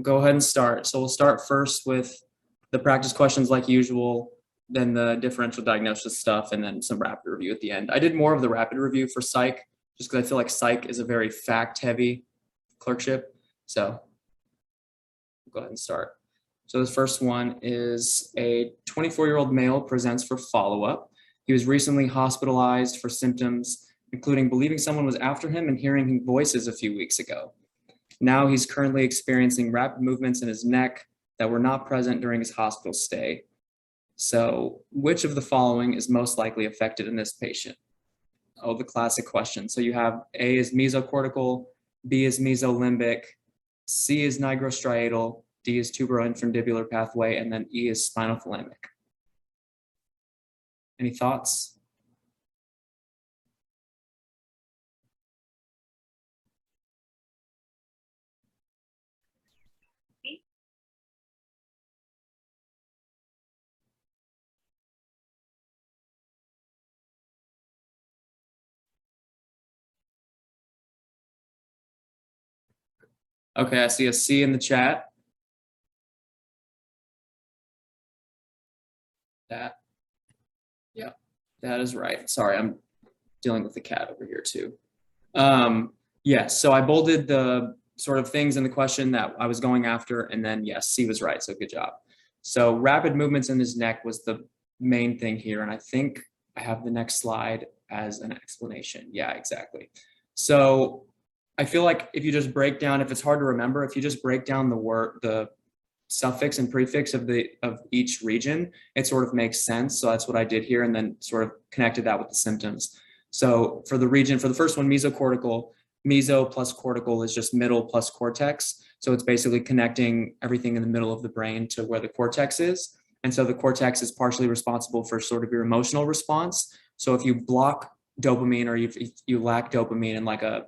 Go ahead and start. So we'll start first with the practice questions like usual, then the differential diagnosis stuff, and then some rapid review at the end. I did more of the rapid review for psych, just because I feel like psych is a very fact-heavy clerkship. So go ahead and start. So this first one is a 24-year-old male presents for follow-up. He was recently hospitalized for symptoms, including believing someone was after him and hearing voices a few weeks ago. Now he's currently experiencing rapid movements in his neck that were not present during his hospital stay. So which of the following is most likely affected in this patient? Oh, the classic question. So you have A is mesocortical, B is mesolimbic, C is nigrostriatal, D is tuberoinfundibular pathway, and then E is spinothalamic. Any thoughts? Okay, I see a C in the chat. Yeah, that is right. Sorry, I'm dealing with the cat over here too. Yes, so I bolded the sort of things in the question that I was going after, and then yes, C was right, so good job. So rapid movements in his neck was the main thing here, and I think I have the next slide as an explanation. Yeah, exactly. So I feel like if you just break down, if it's hard to remember, if you just break down the suffix and prefix of each region, it sort of makes sense. So that's what I did here, and then sort of connected that with the symptoms. So for the region, for the first one, mesocortical, meso plus cortical is just middle plus cortex. So it's basically connecting everything in the middle of the brain to where the cortex is. And so the cortex is partially responsible for sort of your emotional response. So if you block dopamine, or if you lack dopamine in like a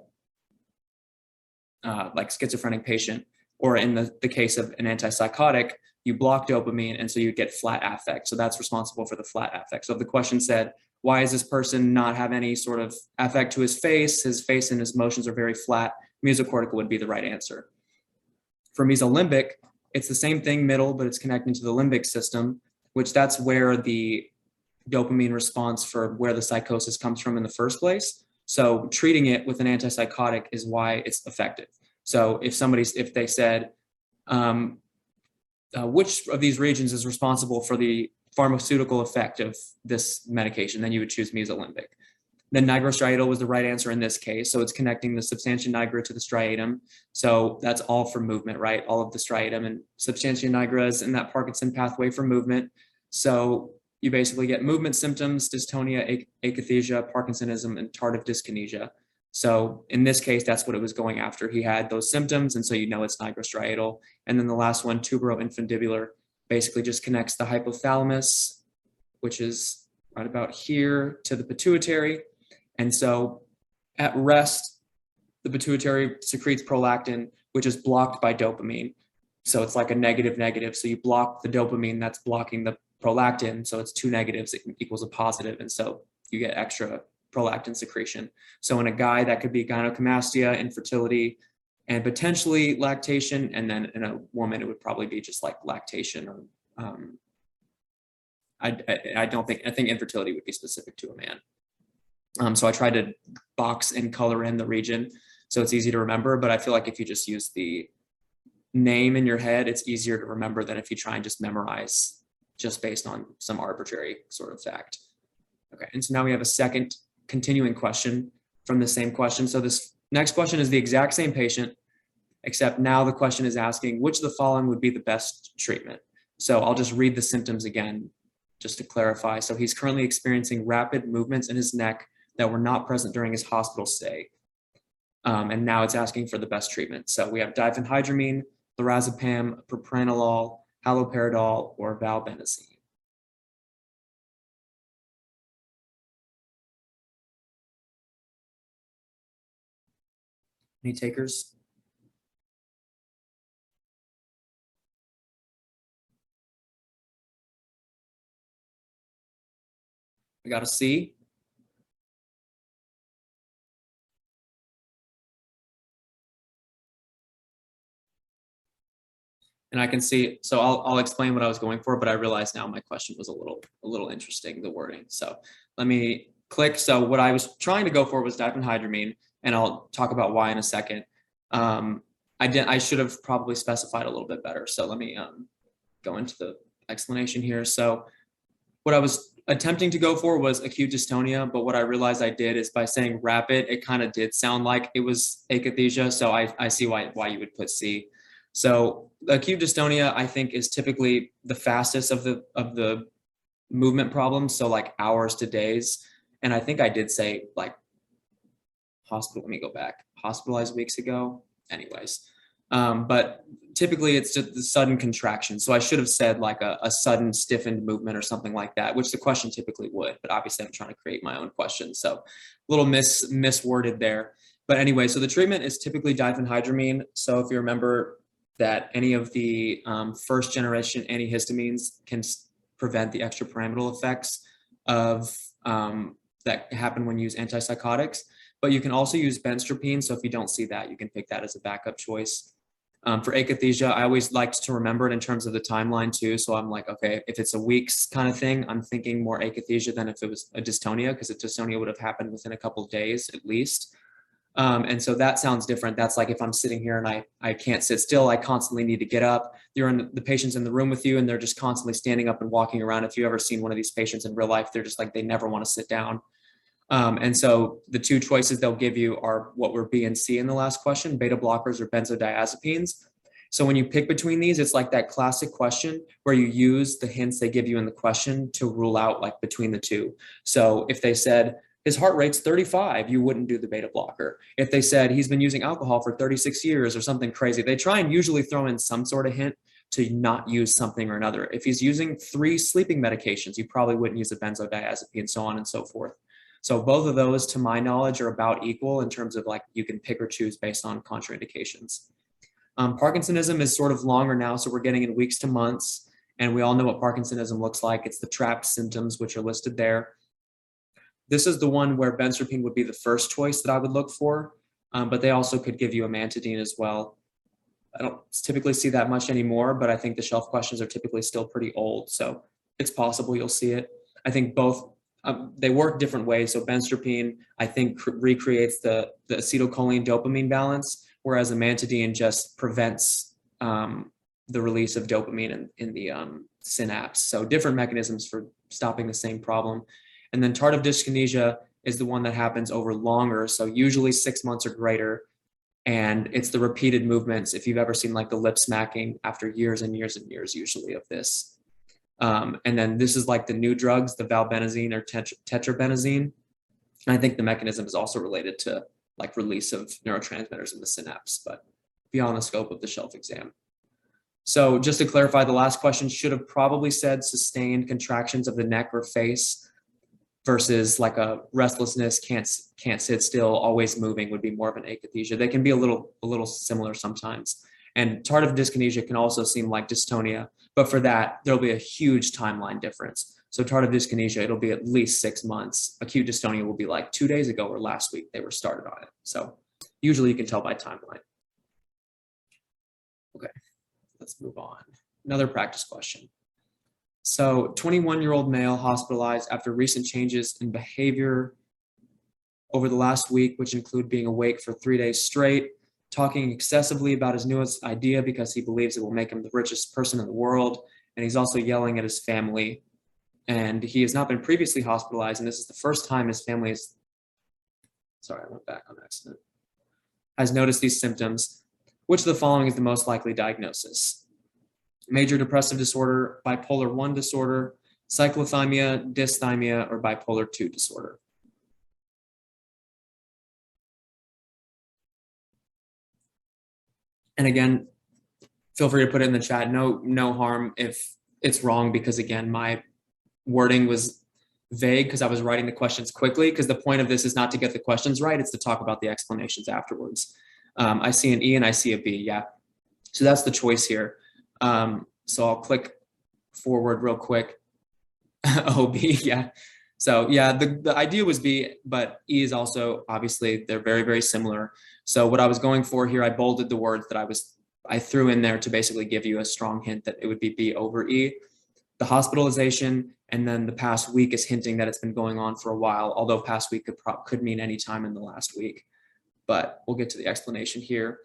like schizophrenic patient, or in the case of an antipsychotic, you block dopamine, and so you get flat affect. So that's responsible for the flat affect. So if the question said, why is this person not have any sort of affect to his face and his motions are very flat, mesocortical would be the right answer. For mesolimbic, it's the same thing, middle, but it's connecting to the limbic system, which that's where the dopamine response for where the psychosis comes from in the first place. So treating it with an antipsychotic is why it's effective. So if they said, which of these regions is responsible for the pharmaceutical effect of this medication, then you would choose mesolimbic. Then nigrostriatal was the right answer in this case. So it's connecting the substantia nigra to the striatum. So that's all for movement, right? All of the striatum and substantia nigra is in that Parkinson pathway for movement. So you basically get movement symptoms, dystonia, akathisia, Parkinsonism, and tardive dyskinesia. So in this case, that's what it was going after. He had those symptoms, and so you know it's nigrostriatal. And then the last one, tuberoinfundibular, basically just connects the hypothalamus, which is right about here, to the pituitary. And so at rest, the pituitary secretes prolactin, which is blocked by dopamine. So it's like a negative. So you block the dopamine that's blocking the prolactin. So it's two negatives, it equals a positive. And so you get extra prolactin secretion. So in a guy, that could be gynecomastia, infertility, and potentially lactation. And then in a woman, it would probably be just like lactation, or I think infertility would be specific to a man. So I tried to box and color in the region so it's easy to remember, but I feel like if you just use the name in your head, it's easier to remember than if you try and just memorize just based on some arbitrary sort of fact. Okay, and so now we have a second continuing question from the same question. So this next question is the exact same patient, except now the question is asking which of the following would be the best treatment. So I'll just read the symptoms again, just to clarify. So he's currently experiencing rapid movements in his neck that were not present during his hospital stay. And now it's asking for the best treatment. So we have diphenhydramine, lorazepam, propranolol, haloperidol, or valbenazine. Any takers? We got a C. And I can see, so I'll explain what I was going for, but I realize now my question was a little interesting, the wording. So let me click. So what I was trying to go for was diphenhydramine, and I'll talk about why in a second. I should have probably specified a little bit better. So let me go into the explanation here. So what I was attempting to go for was acute dystonia, but what I realized I did is by saying rapid, it kind of did sound like it was akathisia. So I see why you would put C. So acute dystonia, I think, is typically the fastest of the movement problems. So like hours to days. And I think I did say like hospital, let me go back, hospitalized weeks ago. Anyways, but typically it's just the sudden contraction. So I should have said like a sudden stiffened movement or something like that, which the question typically would, but obviously I'm trying to create my own question. So a little misworded there. But anyway, so the treatment is typically diphenhydramine. So if you remember that any of the first generation antihistamines can prevent the extrapyramidal effects of that happen when you use antipsychotics. But you can also use benztropine. So if you don't see that, you can pick that as a backup choice. For akathisia, I always liked to remember it in terms of the timeline too. So I'm like, okay, if it's a weeks kind of thing, I'm thinking more akathisia than if it was a dystonia, because a dystonia would have happened within a couple of days at least. And so that sounds different. That's like if I'm sitting here and I can't sit still, I constantly need to get up. The patient's in the room with you and they're just constantly standing up and walking around. If you've ever seen one of these patients in real life, they're just like, they never want to sit down. And so the two choices they'll give you are what were B and C in the last question, beta blockers or benzodiazepines. So when you pick between these, it's like that classic question where you use the hints they give you in the question to rule out like between the two. So if they said his heart rate's 35, you wouldn't do the beta blocker. If they said he's been using alcohol for 36 years or something crazy, they try and usually throw in some sort of hint to not use something or another. If he's using 3 sleeping medications, you probably wouldn't use a benzodiazepine and so on and so forth. So both of those, to my knowledge, are about equal in terms of like you can pick or choose based on contraindications. Parkinsonism is sort of longer now, so we're getting in weeks to months, and we all know what Parkinsonism looks like. It's the trapped symptoms, which are listed there. This is the one where benztropine would be the first choice that I would look for, but they also could give you amantadine as well. I don't typically see that much anymore, but I think the shelf questions are typically still pretty old, so it's possible you'll see it. I think both they work different ways. So benztropine, I think, recreates the acetylcholine dopamine balance, whereas amantadine just prevents the release of dopamine in the synapse. So different mechanisms for stopping the same problem. And then tardive dyskinesia is the one that happens over longer. So usually 6 months or greater. And it's the repeated movements. If you've ever seen like the lip smacking after years and years and years, usually of this. And then this is like the new drugs, the valbenazine or tetrabenazine. And I think the mechanism is also related to like release of neurotransmitters in the synapse, but beyond the scope of the shelf exam. So just to clarify, the last question should have probably said sustained contractions of the neck or face versus like a restlessness, can't sit still, always moving would be more of an akathisia. They can be a little similar sometimes. And tardive dyskinesia can also seem like dystonia, but for that, there'll be a huge timeline difference. So tardive dyskinesia, it'll be at least 6 months. Acute dystonia will be like 2 days ago or last week they were started on it. So usually you can tell by timeline. Okay, let's move on. Another practice question. So 21-year-old male hospitalized after recent changes in behavior over the last week, which include being awake for 3 days straight, talking excessively about his newest idea because he believes it will make him the richest person in the world. And he's also yelling at his family. And he has not been previously hospitalized. And this is the first time his family is, sorry, I went back on accident, has noticed these symptoms. Which of the following is the most likely diagnosis? Major depressive disorder, bipolar 1 disorder, cyclothymia, dysthymia, or bipolar 2 disorder? And again, feel free to put it in the chat. No harm if it's wrong, because again, my wording was vague because I was writing the questions quickly, because the point of this is not to get the questions right, it's to talk about the explanations afterwards. I see an E and I see a B, yeah. So that's the choice here. So I'll click forward real quick. Oh, B, yeah. So yeah, the idea was B, but E is also, obviously, they're very, very similar. So what I was going for here, I bolded the words that I was I threw in there to basically give you a strong hint that it would be B over E. The hospitalization and then the past week is hinting that it's been going on for a while, although past week could mean any time in the last week. But we'll get to the explanation here.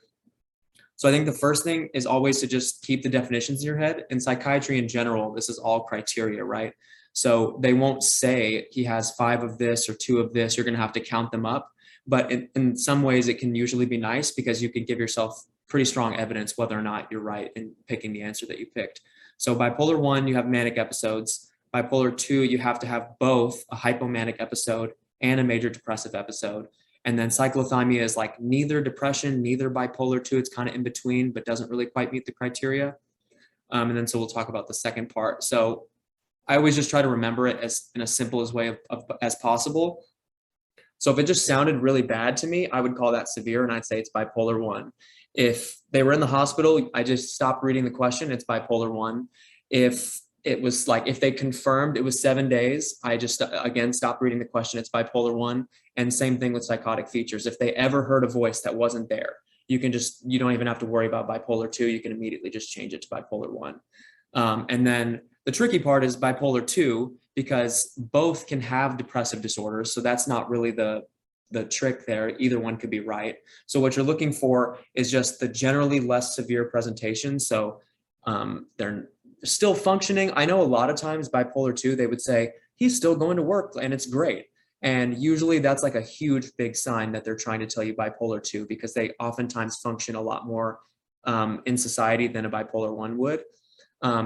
So I think the first thing is always to just keep the definitions in your head. In psychiatry in general, this is all criteria, right? So they won't say he has 5 of this or 2 of this. You're going to have to count them up. But in some ways, it can usually be nice because you can give yourself pretty strong evidence whether or not you're right in picking the answer that you picked. So bipolar 1, you have manic episodes. Bipolar 2, you have to have both a hypomanic episode and a major depressive episode. And then cyclothymia is like neither depression, neither bipolar 2. It's kind of in between, but doesn't really quite meet the criteria. And then so we'll talk about the second part. So I always just try to remember it as in a simplest way as possible. So if it just sounded really bad to me, I would call that severe and I'd say it's bipolar 1. If they were in the hospital, I just stopped reading the question, it's bipolar 1. If it was like, if they confirmed it was 7 days, I just, again, stopped reading the question, it's bipolar 1. And same thing with psychotic features. If they ever heard a voice that wasn't there, you don't even have to worry about bipolar 2. You can immediately just change it to bipolar 1. And then the tricky part is bipolar 2, because both can have depressive disorders. So that's not really the trick there. Either one could be right. So what you're looking for is just the generally less severe presentation. So they're still functioning. I know a lot of times bipolar 2, they would say, he's still going to work and it's great. And usually that's like a huge, big sign that they're trying to tell you bipolar 2, because they oftentimes function a lot more in society than a bipolar 1 would.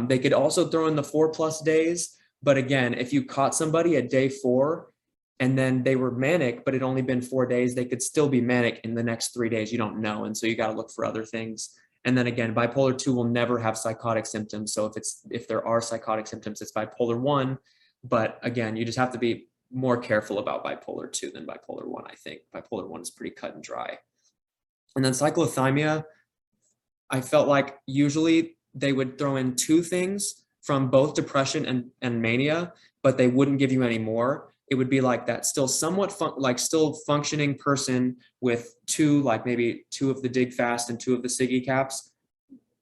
They could also throw in the 4+ days. But again, if you caught somebody at day 4 and then they were manic, but it only been 4 days, they could still be manic in the next 3 days. You don't know. And so you got to look for other things. And then again, bipolar 2 will never have psychotic symptoms. So if there are psychotic symptoms, it's bipolar 1. But again, you just have to be more careful about bipolar 2 than bipolar 1, I think. Bipolar 1 is pretty cut and dry. And then cyclothymia, I felt like usually they would throw in 2 things from both depression and mania, but they wouldn't give you any more. It would be like that still somewhat still functioning person with 2, like maybe 2 of the dig fast and 2 of the Siggy caps,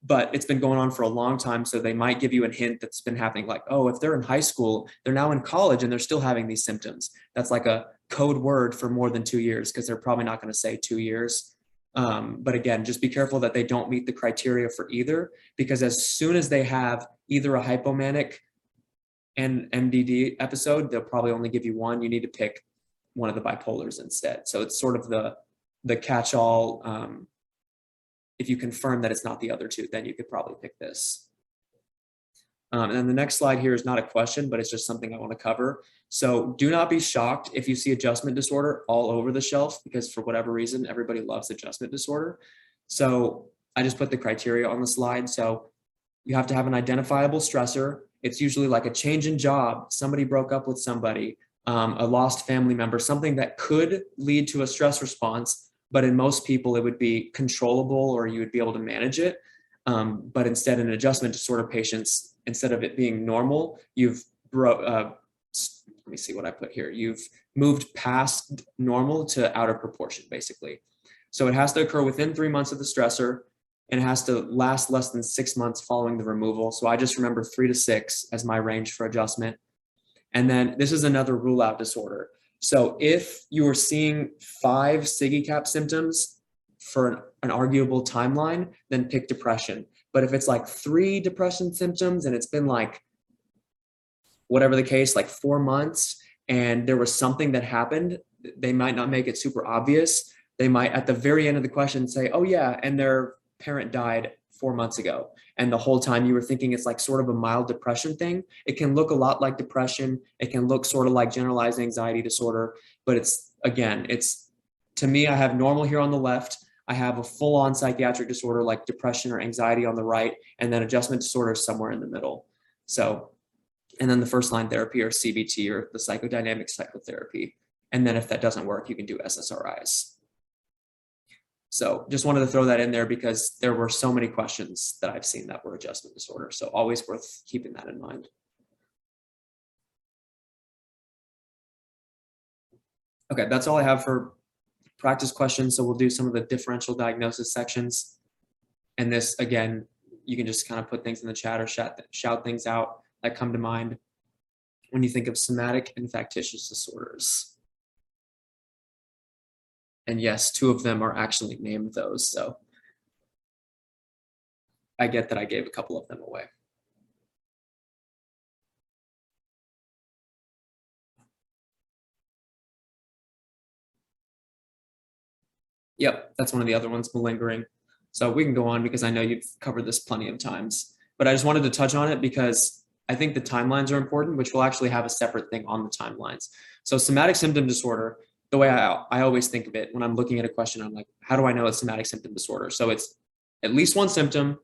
but it's been going on for a long time. So they might give you a hint that's been happening, like, oh, if they're in high school, they're now in college and they're still having these symptoms. That's like a code word for more than 2 years, because they're probably not going to say 2 years. But again, just be careful that they don't meet the criteria for either, because as soon as they have either a hypomanic and MDD episode, they'll probably only give you 1. You need to pick one of the bipolars instead. So it's sort of the catch-all. If you confirm that it's not the other 2, then you could probably pick this. And then the next slide here is not a question, but it's just something I want to cover. So do not be shocked if you see adjustment disorder all over the shelf, because for whatever reason, everybody loves adjustment disorder. So I just put the criteria on the slide. So you have to have an identifiable stressor. It's usually like a change in job, somebody broke up with somebody, a lost family member, something that could lead to a stress response, but in most people it would be controllable or you would be able to manage it. But instead, in adjustment disorder patients, instead of it being normal, let me see what I put here. You've moved past normal to out of proportion, basically. So it has to occur within 3 months of the stressor, and it has to last less than 6 months following the removal. So I just remember 3 to 6 as my range for adjustment. And then this is another rule out disorder. So if you are seeing 5 Siggy cap symptoms for an arguable timeline, then pick depression. But if it's like 3 depression symptoms and it's been like, whatever the case, like 4 months, and there was something that happened, they might not make it super obvious. They might at the very end of the question say, oh yeah, and their parent died 4 months ago. And the whole time you were thinking it's like sort of a mild depression thing. It can look a lot like depression. It can look sort of like generalized anxiety disorder, but it's to me, I have normal here on the left. I have a full-on psychiatric disorder like depression or anxiety on the right, and then adjustment disorder somewhere in the middle. So, and then the first line therapy or CBT or the psychodynamic psychotherapy. And then if that doesn't work, you can do SSRIs. So just wanted to throw that in there because there were so many questions that I've seen that were adjustment disorder. So always worth keeping that in mind. Okay, that's all I have for practice questions. So we'll do some of the differential diagnosis sections. And this, again, you can just kind of put things in the chat or shout things out that come to mind when you think of somatic and factitious disorders. And yes, 2 of them are actually named those. So I get that I gave a couple of them away. Yep, that's one of the other ones, malingering. So we can go on because I know you've covered this plenty of times, but I just wanted to touch on it because I think the timelines are important, which will actually have a separate thing on the timelines. So somatic symptom disorder, the way I always think of it when I'm looking at a question, I'm like, how do I know it's somatic symptom disorder? So it's at least one symptom.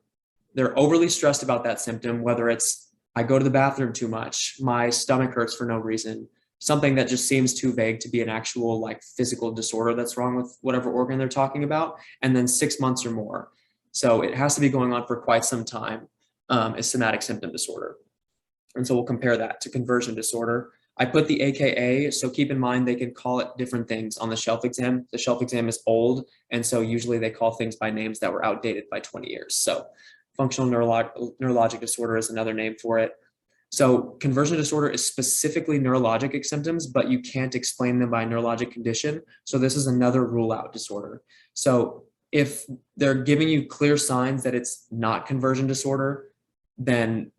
They're overly stressed about that symptom, whether it's I go to the bathroom too much, my stomach hurts for no reason, something that just seems too vague to be an actual like physical disorder that's wrong with whatever organ they're talking about, and then 6 months or more. So it has to be going on for quite some time, is somatic symptom disorder. And so we'll compare that to conversion disorder. I put the AKA, so keep in mind they can call it different things on the shelf exam. The shelf exam is old, and so usually they call things by names that were outdated by 20 years. So functional neurologic disorder is another name for it. So conversion disorder is specifically neurologic symptoms, but you can't explain them by neurologic condition. So this is another rule out disorder. So if they're giving you clear signs that it's not conversion disorder, then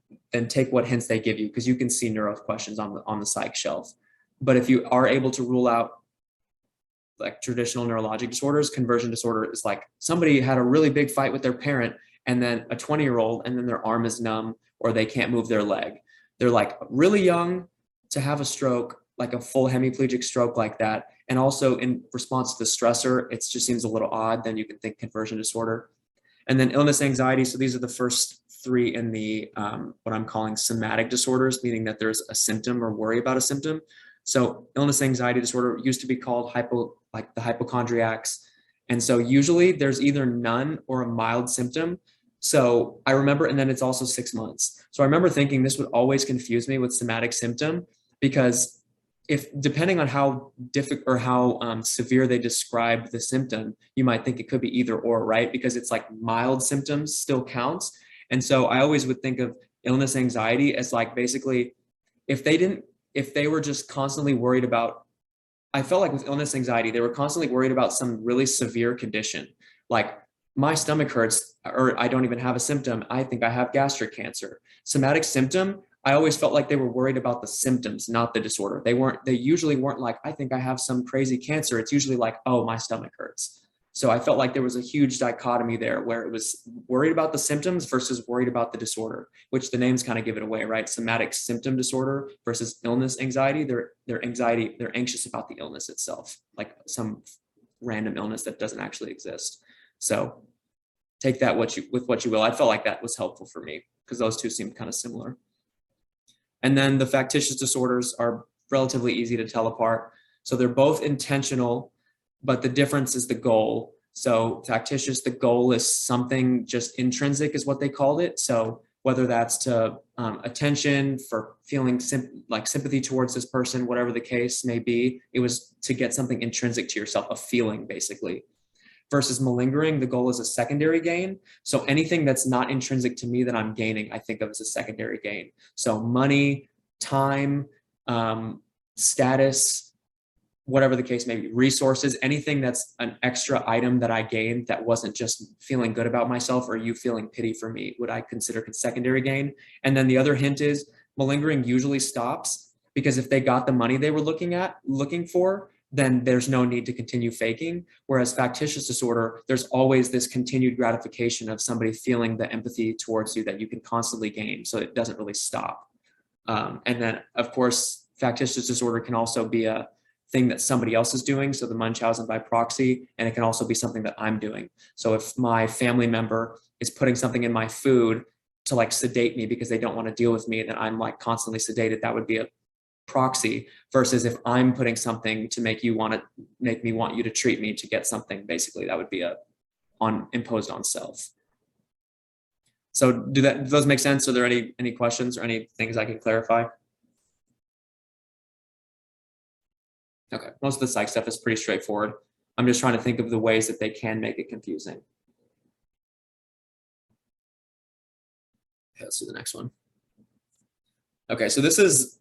take what hints they give you, because you can see neuro questions on the psych shelf. But if you are able to rule out like traditional neurologic disorders, conversion disorder is like somebody had a really big fight with their parent and then a 20-year-old and then their arm is numb or they can't move their leg. They're like really young to have a stroke, like a full hemiplegic stroke like that. And also in response to the stressor, it just seems a little odd. Then you can think conversion disorder. And then illness, anxiety. So these are the first 3 in the what I'm calling somatic disorders, meaning that there's a symptom or worry about a symptom. So illness, anxiety disorder used to be called like the hypochondriacs. And so usually there's either none or a mild symptom. So I remember, and then it's also 6 months. So I remember thinking this would always confuse me with somatic symptom, because if depending on how difficult or how severe they describe the symptom, you might think it could be either or, right? Because it's like mild symptoms still counts. And so I always would think of illness, anxiety as like basically if they were just constantly worried about, I felt like with illness, anxiety, they were constantly worried about some really severe condition. Like my stomach hurts, or I don't even have a symptom. I think I have gastric cancer. Somatic symptom, I always felt like they were worried about the symptoms, not the disorder. They usually weren't like, I think I have some crazy cancer. It's usually like, oh, my stomach hurts. So I felt like there was a huge dichotomy there where it was worried about the symptoms versus worried about the disorder, which the names kind of give it away, right? Somatic symptom disorder versus illness, anxiety. They're anxious about the illness itself, like some random illness that doesn't actually exist. So take that with what you will. I felt like that was helpful for me because those two seemed kind of similar. And then the factitious disorders are relatively easy to tell apart. So they're both intentional, but the difference is the goal. So factitious, the goal is something just intrinsic is what they called it. So whether that's to attention, for feeling like sympathy towards this person, whatever the case may be, it was to get something intrinsic to yourself, a feeling basically. Versus malingering, the goal is a secondary gain. So anything that's not intrinsic to me that I'm gaining, I think of as a secondary gain. So money, time, status, whatever the case may be, resources, anything that's an extra item that I gained that wasn't just feeling good about myself or you feeling pity for me, would I consider secondary gain. And then the other hint is malingering usually stops because if they got the money they were looking for, then there's no need to continue faking. Whereas factitious disorder, there's always this continued gratification of somebody feeling the empathy towards you that you can constantly gain. So it doesn't really stop. And then of course, factitious disorder can also be a thing that somebody else is doing. So the Munchausen by proxy, and it can also be something that I'm doing. So if my family member is putting something in my food to like sedate me because they don't want to deal with me, then I'm like constantly sedated. That would be a proxy. Versus if I'm putting something to make me want you to treat me to get something, basically that would be imposed on self. So do those make sense? Are there any questions or any things I can clarify? Okay, most of the psych stuff is pretty straightforward. I'm just trying to think of the ways that they can make it confusing. Okay, let's do the next one. Okay, so this is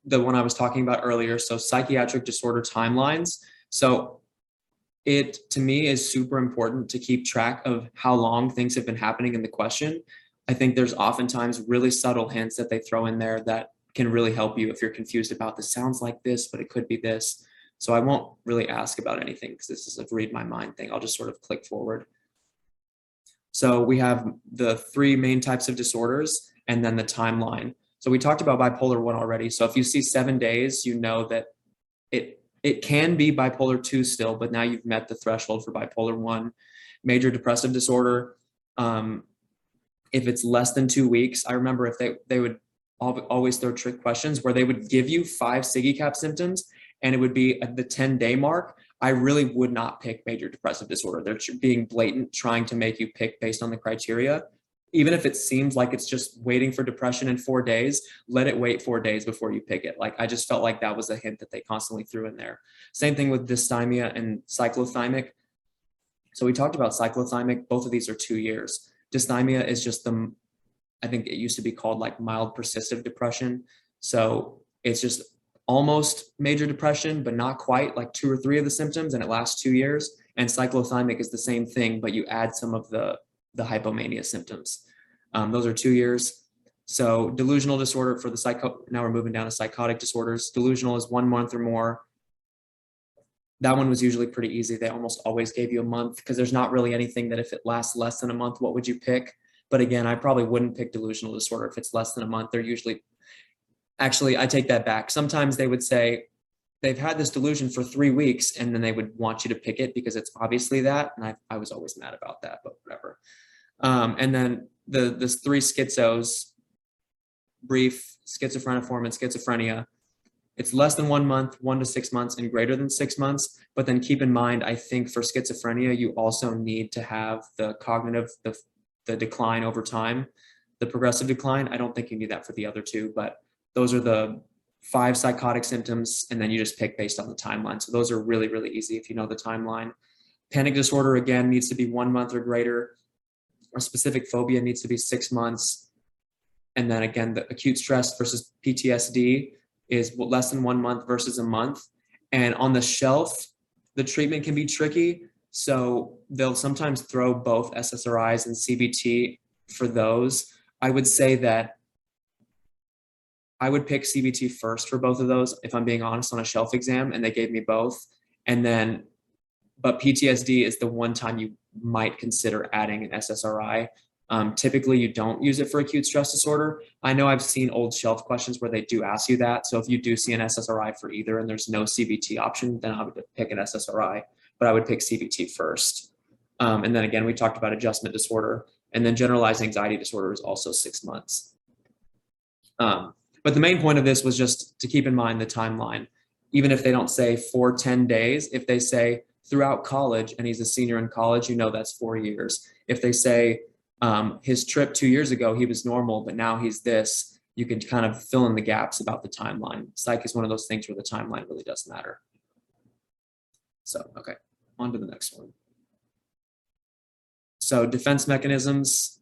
the one I was talking about earlier. So psychiatric disorder timelines. So it, to me, is super important to keep track of how long things have been happening in the question. I think there's oftentimes really subtle hints that they throw in there that can really help you if you're confused about this sounds like this, but it could be this. So I won't really ask about anything because this is a read my mind thing. I'll just sort of click forward. So we have the three main types of disorders and then the timeline. So we talked about bipolar 1 already. So if you see 7 days, you know that it can be bipolar 2 still, but now you've met the threshold for bipolar 1. Major depressive disorder, if it's less than 2 weeks, I remember if they would always throw trick questions where they would give you 5 SIGI cap symptoms and it would be at the 10-day mark. I really would not pick major depressive disorder. They're being blatant, trying to make you pick based on the criteria. Even if it seems like it's just waiting for depression in 4 days, let it wait 4 days before you pick it. Like, I just felt like that was a hint that they constantly threw in there. Same thing with dysthymia and cyclothymic. So we talked about cyclothymic. Both of these are 2 years. Dysthymia is just I think it used to be called like mild persistent depression. So it's just almost major depression, but not quite, like 2 or 3 of the symptoms, and it lasts 2 years. And cyclothymic is the same thing, but you add some of the hypomania symptoms. Those are 2 years. So delusional disorder for the now we're moving down to psychotic disorders. Delusional is 1 month or more. That one was usually pretty easy. They almost always gave you a month because there's not really anything that if it lasts less than a month, what would you pick? But again, I probably wouldn't pick delusional disorder if it's less than a month. They're usually, actually, I take that back. Sometimes they would say they've had this delusion for 3 weeks and then they would want you to pick it because it's obviously that. And I was always mad about that, but whatever. And then the 3 schizos, brief, schizophreniform, and schizophrenia. It's less than 1 month, 1 to 6 months, and greater than 6 months. But then keep in mind, I think for schizophrenia, you also need to have the cognitive, the decline over time, the progressive decline. I don't think you need that for the other 2, but those are the 5 psychotic symptoms, and then you just pick based on the timeline. So those are really, really easy if you know the timeline. Panic disorder, again, needs to be 1 month or greater. A specific phobia needs to be 6 months. And then again, the acute stress versus PTSD is less than 1 month versus a month. And on the shelf, the treatment can be tricky. So they'll sometimes throw both SSRIs and CBT for those. I would say that I would pick CBT first for both of those, if I'm being honest, on a shelf exam, and they gave me both. And then, but PTSD is the one time you might consider adding an SSRI. Typically, you don't use it for acute stress disorder. I know I've seen old shelf questions where they do ask you that. So if you do see an SSRI for either and there's no CBT option, then I would pick an SSRI, but I would pick CBT first. And then again, we talked about adjustment disorder, and then generalized anxiety disorder is also 6 months. But the main point of this was just to keep in mind the timeline. Even if they don't say for 10 days, if they say throughout college and he's a senior in college, you know that's 4 years. If they say his trip 2 years ago, he was normal, but now he's this, you can kind of fill in the gaps about the timeline. Psych is one of those things where the timeline really does matter. So, okay, on to the next one. So defense mechanisms,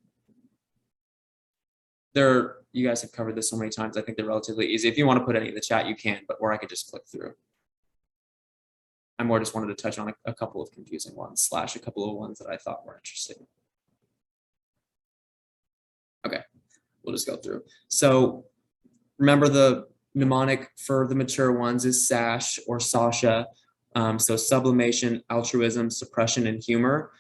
you guys have covered this so many times. I think they're relatively easy. If you want to put any in the chat, you can, or I could just click through. I more just wanted to touch on a couple of confusing ones / a couple of ones that I thought were interesting. Okay, we'll just go through. So remember, the mnemonic for the mature ones is SASH or Sasha. So sublimation, altruism, suppression, and humor.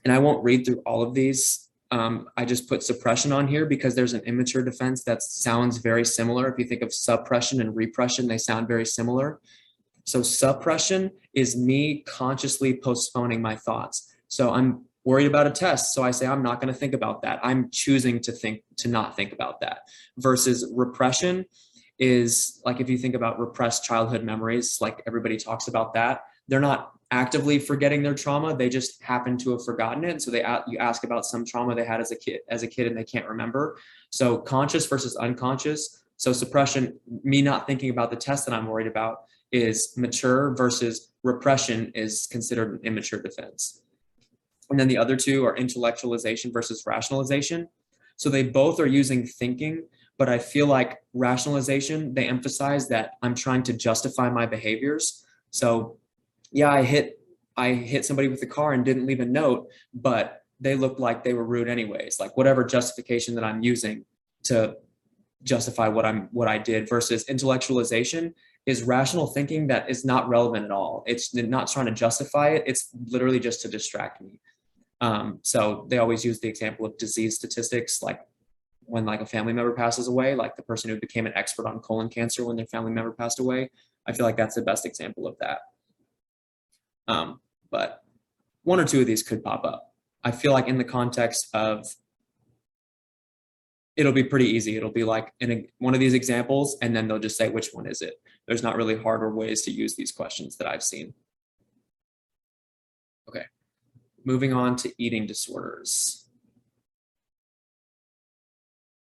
And I won't read through all of these. I just put suppression on here because there's an immature defense that sounds very similar. If you think of suppression and repression, they sound very similar. So suppression is me consciously postponing my thoughts. So I'm worried about a test, so I say I'm not going to think about that. I'm choosing to not think about that. Versus repression is like, if you think about repressed childhood memories, like everybody talks about that, they're not actively forgetting their trauma, they just happen to have forgotten it. So you ask about some trauma they had as a kid and they can't remember. So conscious versus unconscious. So suppression, me not thinking about the test that I'm worried about, is mature, versus repression is considered an immature defense. And then the other two are intellectualization versus rationalization. So they both are using thinking, but I feel like rationalization, they emphasize that I'm trying to justify my behaviors. So yeah, I hit somebody with the car and didn't leave a note, but they looked like they were rude anyways. Like whatever justification that I'm using to justify what I did, versus intellectualization is rational thinking that is not relevant at all. It's not trying to justify it. It's literally just to distract me. So they always use the example of disease statistics, like when like a family member passes away, like the person who became an expert on colon cancer when their family member passed away. I feel like that's the best example of that. But one or two of these could pop up. I feel like in the context of, it'll be pretty easy. It'll be like in one of these examples, and then they'll just say, which one is it? There's not really harder ways to use these questions that I've seen. Okay, moving on to eating disorders.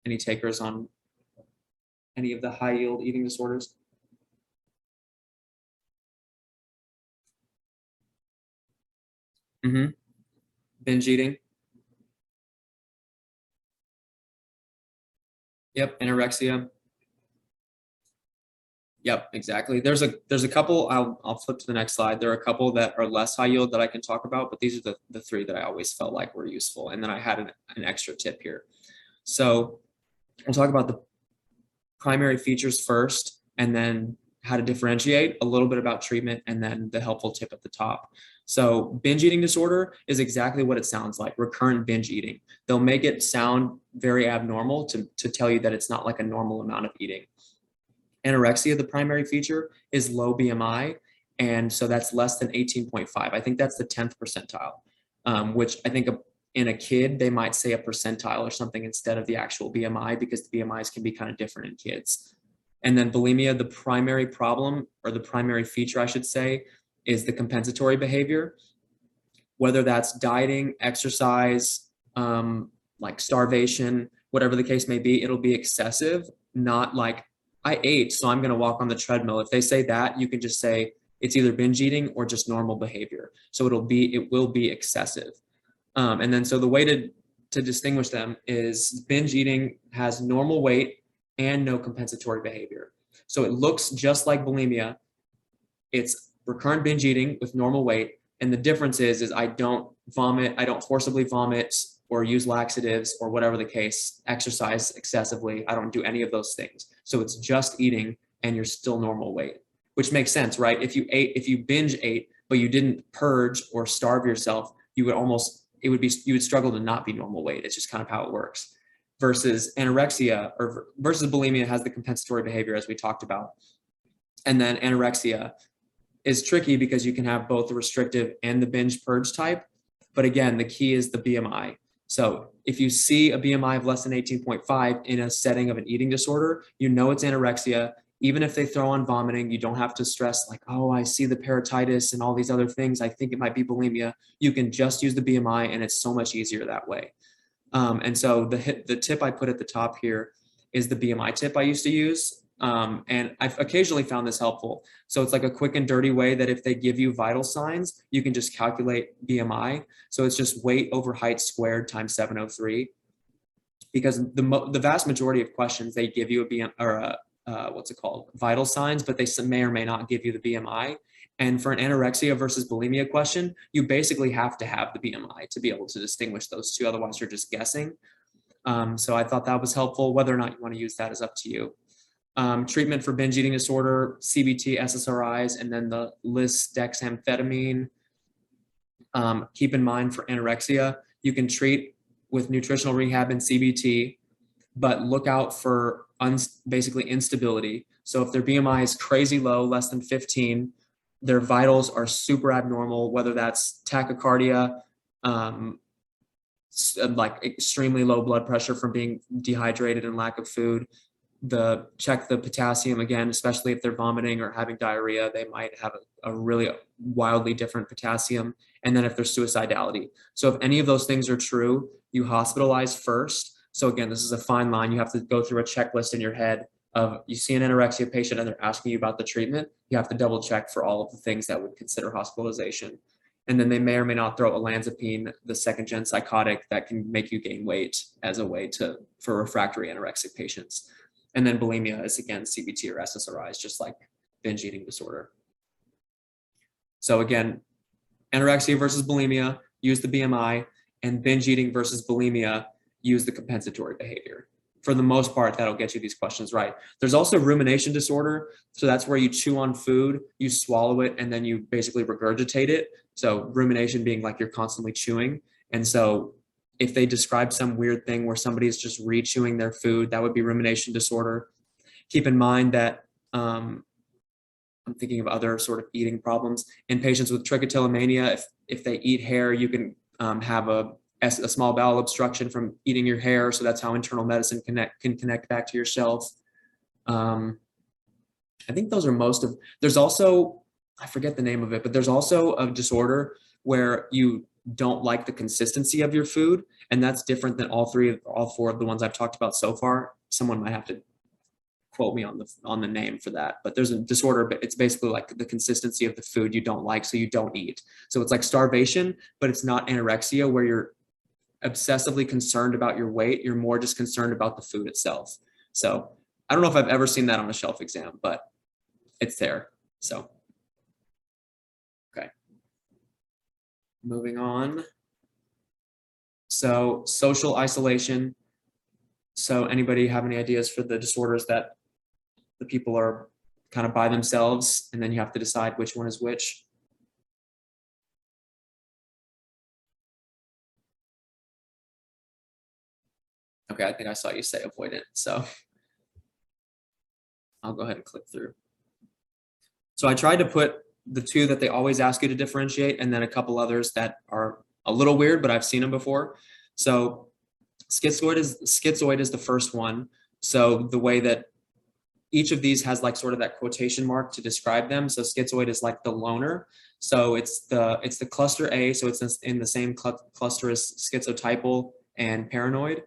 Any takers on any of the high yield eating disorders? Binge eating. Yep, anorexia. Yep, exactly. There's a couple, I'll flip to the next slide. There are a couple that are less high yield that I can talk about, but these are the three that I always felt like were useful. And then I had an extra tip here. So we'll talk about the primary features first, and then how to differentiate, a little bit about treatment, and then the helpful tip at the top. So binge eating disorder is exactly what it sounds like, recurrent binge eating. They'll make it sound very abnormal to tell you that it's not like a normal amount of eating. Anorexia, the primary feature, is low BMI. And so that's less than 18.5. I think that's the 10th percentile, which I think in a kid, they might say a percentile or something instead of the actual BMI, because the BMIs can be kind of different in kids. And then bulimia, the primary problem, or the primary feature, I should say, is the compensatory behavior, whether that's dieting, exercise, like starvation, whatever the case may be. It'll be excessive, not like I ate, so I'm going to walk on the treadmill. If they say that, you can just say it's either binge eating or just normal behavior. So it will be excessive. And then so the way to distinguish them is binge eating has normal weight and no compensatory behavior. So it looks just like bulimia. It's recurrent binge eating with normal weight. And the difference is I don't vomit, I don't forcibly vomit or use laxatives or whatever the case, exercise excessively. I don't do any of those things. So it's just eating and you're still normal weight, which makes sense, right? If you binge ate, but you didn't purge or starve yourself, you would struggle to not be normal weight. It's just kind of how it works. Versus anorexia versus bulimia has the compensatory behavior, as we talked about. And then anorexia is tricky because you can have both the restrictive and the binge purge type. But again, the key is the BMI. So if you see a BMI of less than 18.5 in a setting of an eating disorder, you know it's anorexia. Even if they throw on vomiting, you don't have to stress like, oh, I see the peritonitis and all these other things. I think it might be bulimia. You can just use the BMI, and it's so much easier that way. And so the tip I put at the top here is the BMI tip I used to use. And I've occasionally found this helpful. So it's like a quick and dirty way that if they give you vital signs, you can just calculate BMI. So it's just weight over height squared times 703. Because the vast majority of questions, they give you a BMI or vital signs, but they may or may not give you the BMI. And for an anorexia versus bulimia question, you basically have to have the BMI to be able to distinguish those two. Otherwise, you're just guessing. So I thought that was helpful. Whether or not you want to use that is up to you. Treatment for binge eating disorder, CBT, SSRIs, and then the lisdexamfetamine. Keep in mind for anorexia, you can treat with nutritional rehab and CBT, but look out for basically instability. So if their BMI is crazy low, less than 15, their vitals are super abnormal, whether that's tachycardia, like extremely low blood pressure from being dehydrated and lack of food. Check the potassium again, especially if they're vomiting or having diarrhea, they might have a really wildly different potassium. And then if there's suicidality. So if any of those things are true, you hospitalize first. So again, this is a fine line. You have to go through a checklist in your head of, you see an anorexia patient and they're asking you about the treatment. You have to double check for all of the things that would consider hospitalization. And then they may or may not throw olanzapine, the second gen psychotic that can make you gain weight as a way for refractory anorexic patients. And then bulimia is again CBT or SSRIs, just like binge eating disorder. So again, anorexia versus bulimia, use the BMI, and binge eating versus bulimia, use the compensatory behavior. For the most part, that'll get you these questions right. There's also rumination disorder. So that's where you chew on food, you swallow it, and then you basically regurgitate it. So rumination being like you're constantly chewing. And so if they describe some weird thing where somebody is just re-chewing their food, that would be rumination disorder. Keep in mind that I'm thinking of other sort of eating problems. In patients with trichotillomania, if they eat hair, you can have a small bowel obstruction from eating your hair. So that's how internal medicine can connect back to yourself. I think those are most of, there's also, I forget the name of it, but there's also a disorder where you don't like the consistency of your food. And that's different than all four of the ones I've talked about so far. Someone might have to quote me on the name for that, but there's a disorder, but it's basically like the consistency of the food you don't like, so you don't eat. So it's like starvation, but it's not anorexia where you're obsessively concerned about your weight. You're more just concerned about the food itself. So I don't know if I've ever seen that on a shelf exam, but it's there. So, okay. Moving on. So social isolation. So anybody have any ideas for the disorders that the people are kind of by themselves and then you have to decide which one is which? Okay, I think I saw you say avoidant, so I'll go ahead and click through. So I tried to put the two that they always ask you to differentiate and then a couple others that are a little weird, but I've seen them before. So schizoid is the first one. So the way that each of these has like sort of that quotation mark to describe them. So schizoid is like the loner. So it's the cluster A. So it's in the same cluster as schizotypal and paranoid.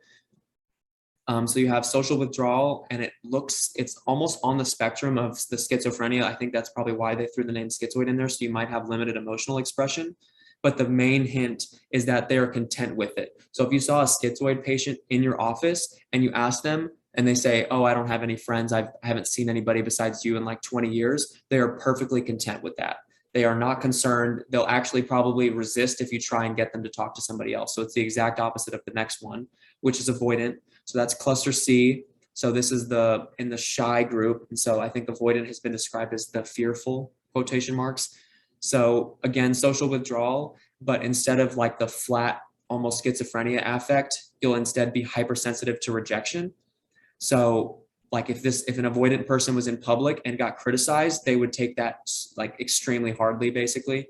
So you have social withdrawal, and it's almost on the spectrum of the schizophrenia. I think that's probably why they threw the name schizoid in there. So you might have limited emotional expression, but the main hint is that they are content with it. So if you saw a schizoid patient in your office and you ask them and they say, oh, I don't have any friends, I haven't seen anybody besides you in like 20 years, they are perfectly content with that. They are not concerned. They'll actually probably resist if you try and get them to talk to somebody else. So it's the exact opposite of the next one, which is avoidant. So that's cluster C. So this is in the shy group. And so I think avoidant has been described as the fearful, quotation marks. So again, social withdrawal, but instead of like the flat, almost schizophrenia affect, you'll instead be hypersensitive to rejection. So like if an avoidant person was in public and got criticized, they would take that like extremely hardly, basically.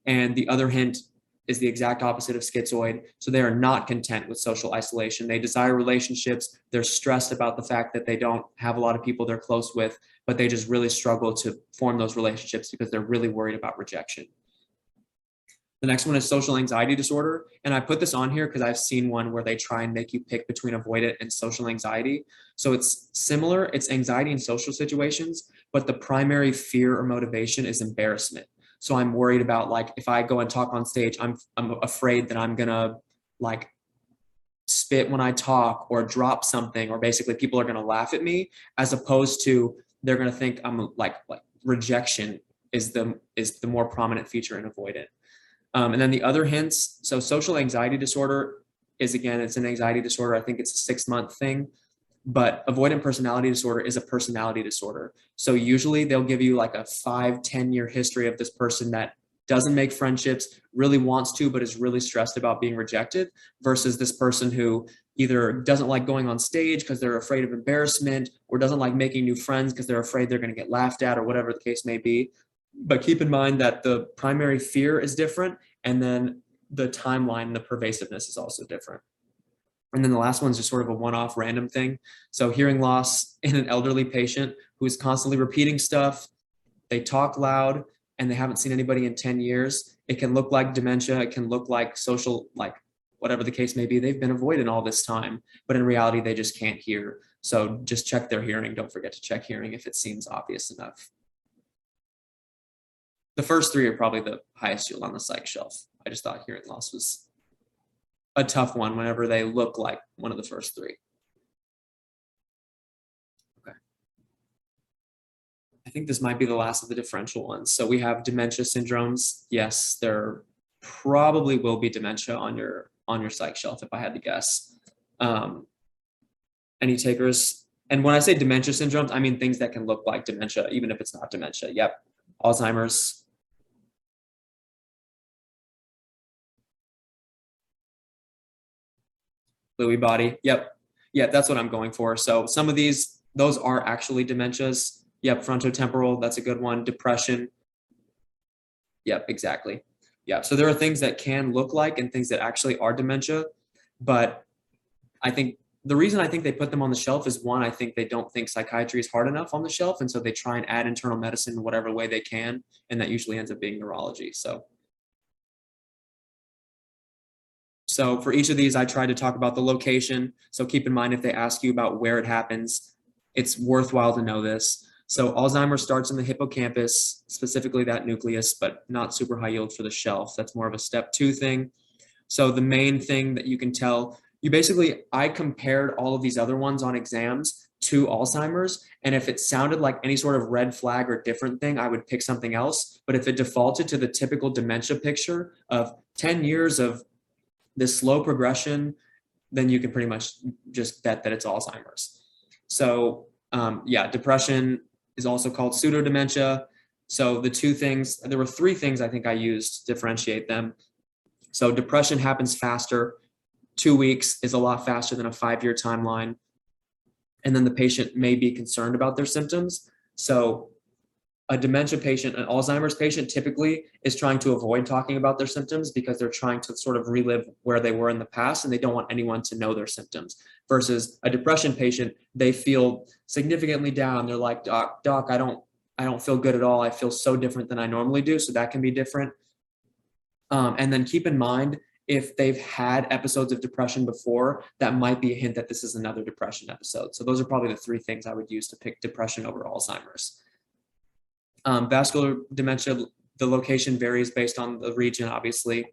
And the other hint is the exact opposite of schizoid. So they are not content with social isolation. They desire relationships. They're stressed about the fact that they don't have a lot of people they're close with, but they just really struggle to form those relationships because they're really worried about rejection. The next one is social anxiety disorder. And I put this on here because I've seen one where they try and make you pick between avoidant and social anxiety. So it's similar, it's anxiety in social situations, but the primary fear or motivation is embarrassment. So I'm worried about like, if I go and talk on stage, I'm afraid that I'm gonna like spit when I talk or drop something, or basically people are gonna laugh at me, as opposed to they're gonna think I'm like rejection is the more prominent feature in avoidant. And then the other hints, so social anxiety disorder is, again, it's an anxiety disorder. I think it's a 6-month thing, but avoidant personality disorder is a personality disorder. So usually they'll give you like a 5-10 year history of this person that doesn't make friendships, really wants to, but is really stressed about being rejected, versus this person who either doesn't like going on stage because they're afraid of embarrassment, or doesn't like making new friends because they're afraid they're going to get laughed at, or whatever the case may be. But keep in mind that the primary fear is different, and then the timeline, the pervasiveness is also different. And then the last one is just sort of a one-off random thing. So hearing loss in an elderly patient who is constantly repeating stuff, they talk loud, and they haven't seen anybody in 10 years. It can look like dementia. It can look like social, like whatever the case may be. They've been avoidant all this time, but in reality, they just can't hear. So just check their hearing. Don't forget to check hearing if it seems obvious enough. The first three are probably the highest yield on the psych shelf. I just thought hearing loss was a tough one whenever they look like one of the first three. Okay. I think this might be the last of the differential ones. So we have dementia syndromes. Yes, there probably will be dementia on your psych shelf if I had to guess. Any takers? And when I say dementia syndromes, I mean things that can look like dementia, even if it's not dementia. Yep. Alzheimer's. Lewy body. Yep. Yeah, that's what I'm going for. So some of those are actually dementias. Yep. Frontotemporal. That's a good one. Depression. Yep. Exactly. Yeah. So there are things that can look like and things that actually are dementia. But I think the reason I think they put them on the shelf is one, I think they don't think psychiatry is hard enough on the shelf. And so they try and add internal medicine in whatever way they can. And that usually ends up being neurology. So for each of these, I try to talk about the location. So keep in mind, if they ask you about where it happens, it's worthwhile to know this. So Alzheimer's starts in the hippocampus, specifically that nucleus, but not super high yield for the shelf. That's more of a step 2 thing. So the main thing that you can tell, I compared all of these other ones on exams to Alzheimer's. And if it sounded like any sort of red flag or different thing, I would pick something else. But if it defaulted to the typical dementia picture of 10 years of this slow progression, then you can pretty much just bet that it's Alzheimer's. So yeah, depression is also called pseudodementia. So there were 3 things I think I used to differentiate them. So depression happens faster. 2 weeks is a lot faster than a 5-year timeline. And then the patient may be concerned about their symptoms. So a dementia patient, an Alzheimer's patient typically is trying to avoid talking about their symptoms because they're trying to sort of relive where they were in the past and they don't want anyone to know their symptoms. Versus a depression patient, they feel significantly down. They're like, doc, I don't feel good at all. I feel so different than I normally do. So that can be different. And then keep in mind, if they've had episodes of depression before, that might be a hint that this is another depression episode. So those are probably the 3 things I would use to pick depression over Alzheimer's. Vascular dementia, the location varies based on the region, obviously.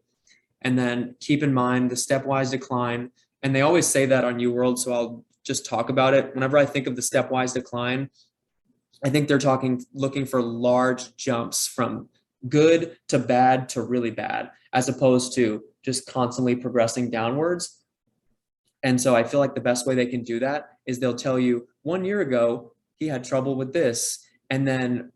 And then keep in mind the stepwise decline. And they always say that on UWorld, so I'll just talk about it. Whenever I think of the stepwise decline, I think they're looking for large jumps from good to bad to really bad, as opposed to just constantly progressing downwards. And so I feel like the best way they can do that is they'll tell you 1 year ago, he had trouble with this. And then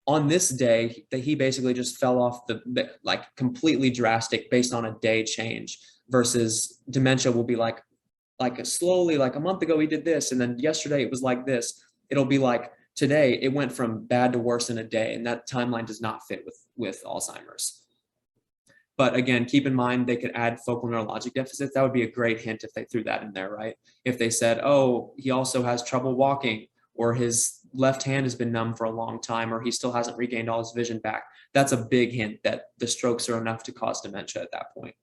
on this day that he basically just fell off the like completely drastic based on a day change, versus dementia will be like slowly, like a month ago he did this. And then yesterday it was like this. It'll be like today it went from bad to worse in a day. And that timeline does not fit with Alzheimer's. But again, keep in mind, they could add focal neurologic deficits. That would be a great hint if they threw that in there, right? If they said, oh, he also has trouble walking, or his left hand has been numb for a long time, or he still hasn't regained all his vision back. That's a big hint that the strokes are enough to cause dementia at that point.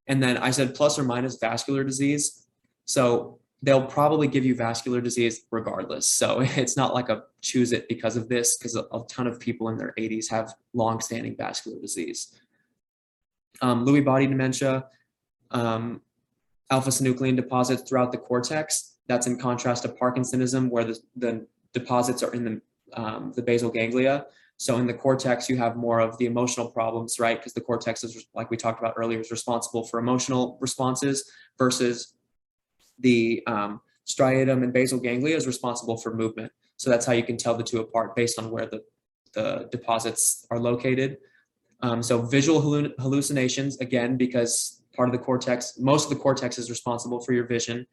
And then I said plus or minus vascular disease. So they'll probably give you vascular disease regardless. So it's not like a choose it because of this, because a ton of people in their 80s have long-standing vascular disease. Lewy body dementia, alpha-synuclein deposits throughout the cortex. That's in contrast to Parkinsonism, where the deposits are in the basal ganglia. So in the cortex, you have more of the emotional problems, right? Because the cortex is, like we talked about earlier, is responsible for emotional responses, versus the striatum and basal ganglia is responsible for movement. So that's how you can tell the 2 apart based on where the deposits are located. So visual hallucinations, again, because part of the cortex, most of the cortex is responsible for your vision.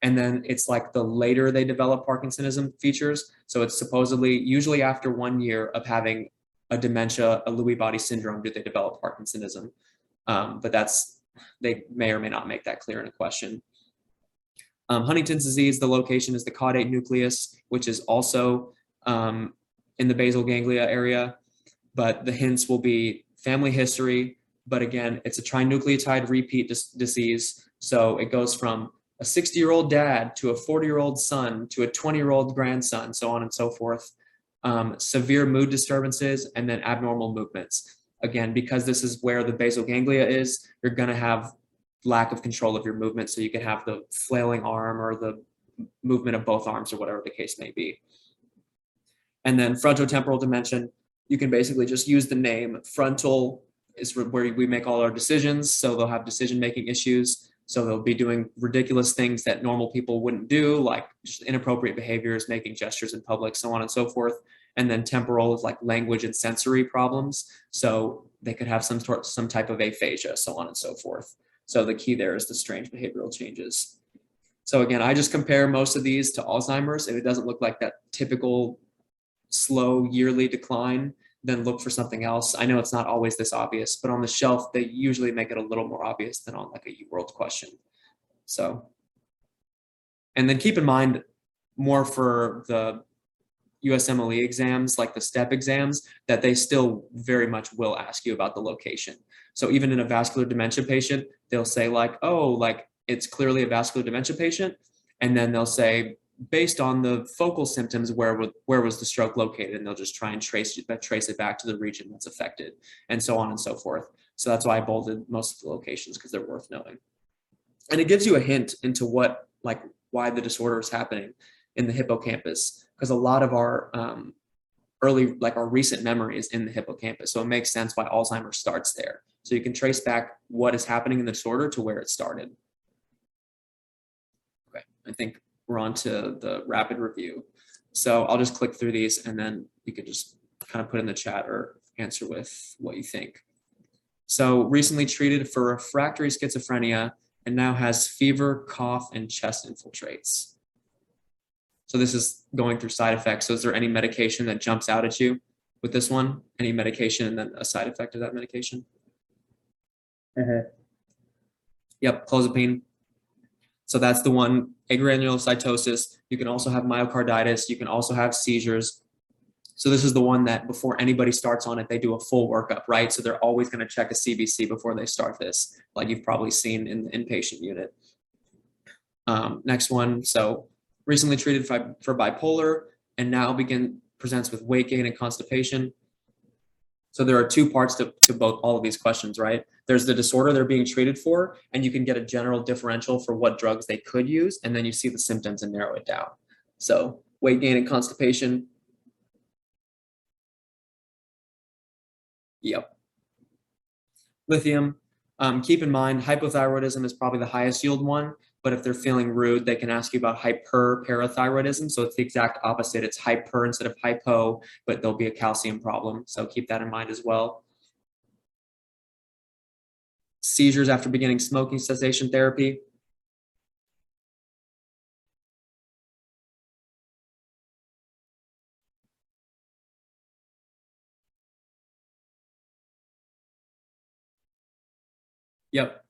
And then it's like the later they develop Parkinsonism features. So it's supposedly usually after 1 year of having a dementia, a Lewy body syndrome, do they develop Parkinsonism. But they may or may not make that clear in a question. Huntington's disease, the location is the caudate nucleus, which is also in the basal ganglia area. But the hints will be family history. But again, it's a trinucleotide repeat disease. So it goes from a 60-year-old dad to a 40-year-old son to a 20-year-old grandson, so on and so forth. severe mood disturbances, and then abnormal movements. Again, because this is where the basal ganglia is, you're going to have lack of control of your movement. So you can have the flailing arm or the movement of both arms or whatever the case may be. And then frontotemporal dimension, you can basically just use the name. Frontal is where we make all our decisions. So they'll have decision-making issues. So they'll be doing ridiculous things that normal people wouldn't do, like just inappropriate behaviors, making gestures in public, so on and so forth. And then temporal is like language and sensory problems. So they could have some type of aphasia, so on and so forth. So the key there is the strange behavioral changes. So again, I just compare most of these to Alzheimer's. If it doesn't look like that typical slow yearly decline, then look for something else. I know it's not always this obvious, but on the shelf, they usually make it a little more obvious than on like a UWorld question. So, and then keep in mind more for the USMLE exams, like the STEP exams, that they still very much will ask you about the location. So even in a vascular dementia patient, they'll say like, oh, like it's clearly a vascular dementia patient. And then they'll say, based on the focal symptoms, where was the stroke located? And they'll just try and trace it back to the region that's affected, and so on and so forth. So that's why I bolded most of the locations, because they're worth knowing. And it gives you a hint into why the disorder is happening in the hippocampus, because a lot of our our recent memory is in the hippocampus. So it makes sense why Alzheimer's starts there. So you can trace back what is happening in the disorder to where it started. Okay, I think we're on to the rapid review. So I'll just click through these, and then you could just kind of put in the chat or answer with what you think. So recently treated for refractory schizophrenia and now has fever, cough, and chest infiltrates. So this is going through side effects. So is there any medication that jumps out at you with this one? Any medication and then a side effect of that medication? Yep, clozapine. So that's the one, agranulocytosis. You can also have myocarditis. You can also have seizures. So this is the one that before anybody starts on it, they do a full workup, right? So they're always going to check a CBC before they start this, like you've probably seen in the inpatient unit. Next one, so recently treated for bipolar and now presents with weight gain and constipation. So there are two parts to all of these questions, right? There's the disorder they're being treated for, and you can get a general differential for what drugs they could use, and then you see the symptoms and narrow it down. So weight gain and constipation. Yep. Lithium. Keep in mind, hypothyroidism is probably the highest yield one, but if they're feeling rude, they can ask you about hyperparathyroidism. So it's the exact opposite. It's hyper instead of hypo, but there'll be a calcium problem. So keep that in mind as well. Seizures after beginning smoking cessation therapy. Yep.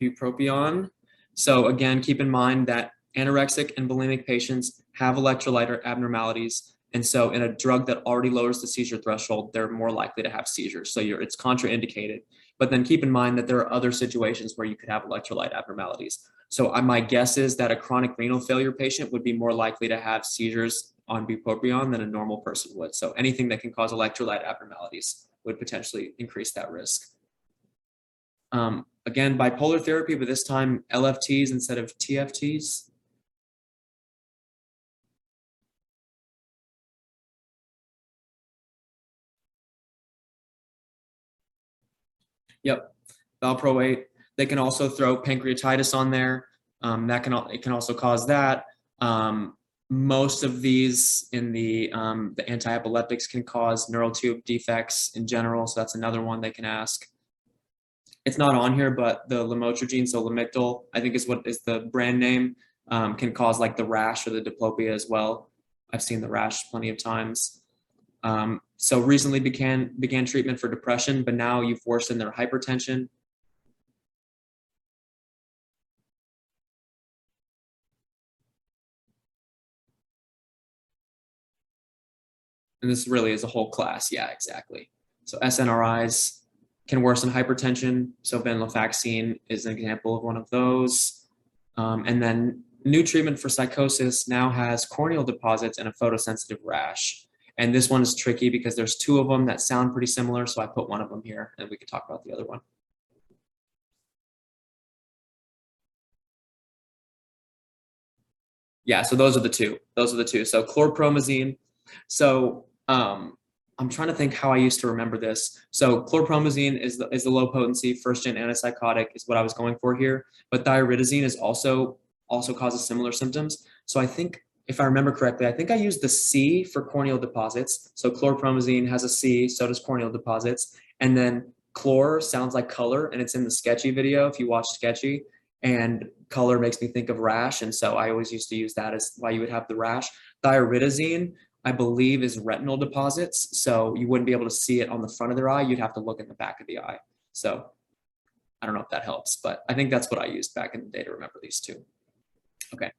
Bupropion. So again, keep in mind that anorexic and bulimic patients have electrolyte abnormalities. And so in a drug that already lowers the seizure threshold, they're more likely to have seizures. So it's contraindicated. But then keep in mind that there are other situations where you could have electrolyte abnormalities. So my guess is that a chronic renal failure patient would be more likely to have seizures on bupropion than a normal person would. So anything that can cause electrolyte abnormalities would potentially increase that risk. Again, bipolar therapy, but this time LFTs instead of TFTs. Yep, valproate. They can also throw pancreatitis on there. It can also cause that. Most of these in the anti-epileptics can cause neural tube defects in general. So that's another one they can ask. It's not on here, but the lamotrigine, so Lamictal, I think is what is the brand name, can cause like the rash or the diplopia as well. I've seen the rash plenty of times. So recently began treatment for depression, but now you've worsened their hypertension. And this really is a whole class. Yeah, exactly. So SNRIs can worsen hypertension. So venlafaxine is an example of one of those. And then new treatment for psychosis now has corneal deposits and a photosensitive rash. And this one is tricky because there's two of them that sound pretty similar. So I put one of them here and we can talk about the other one. Yeah, so those are the two. Those are the two. So chlorpromazine. So I'm trying to think how I used to remember this. So chlorpromazine is the low potency first gen antipsychotic is what I was going for here. But thioridazine is also causes similar symptoms. So I think if I remember correctly, I think I used the C for corneal deposits. So chlorpromazine has a C, so does corneal deposits. And then chlor sounds like color, and it's in the Sketchy video if you watch Sketchy. And color makes me think of rash, and so I always used to use that as why you would have the rash. Thioridazine, I believe, is retinal deposits, so you wouldn't be able to see it on the front of their eye. You'd have to look in the back of the eye. So I don't know if that helps, but I think that's what I used back in the day to remember these two. Okay,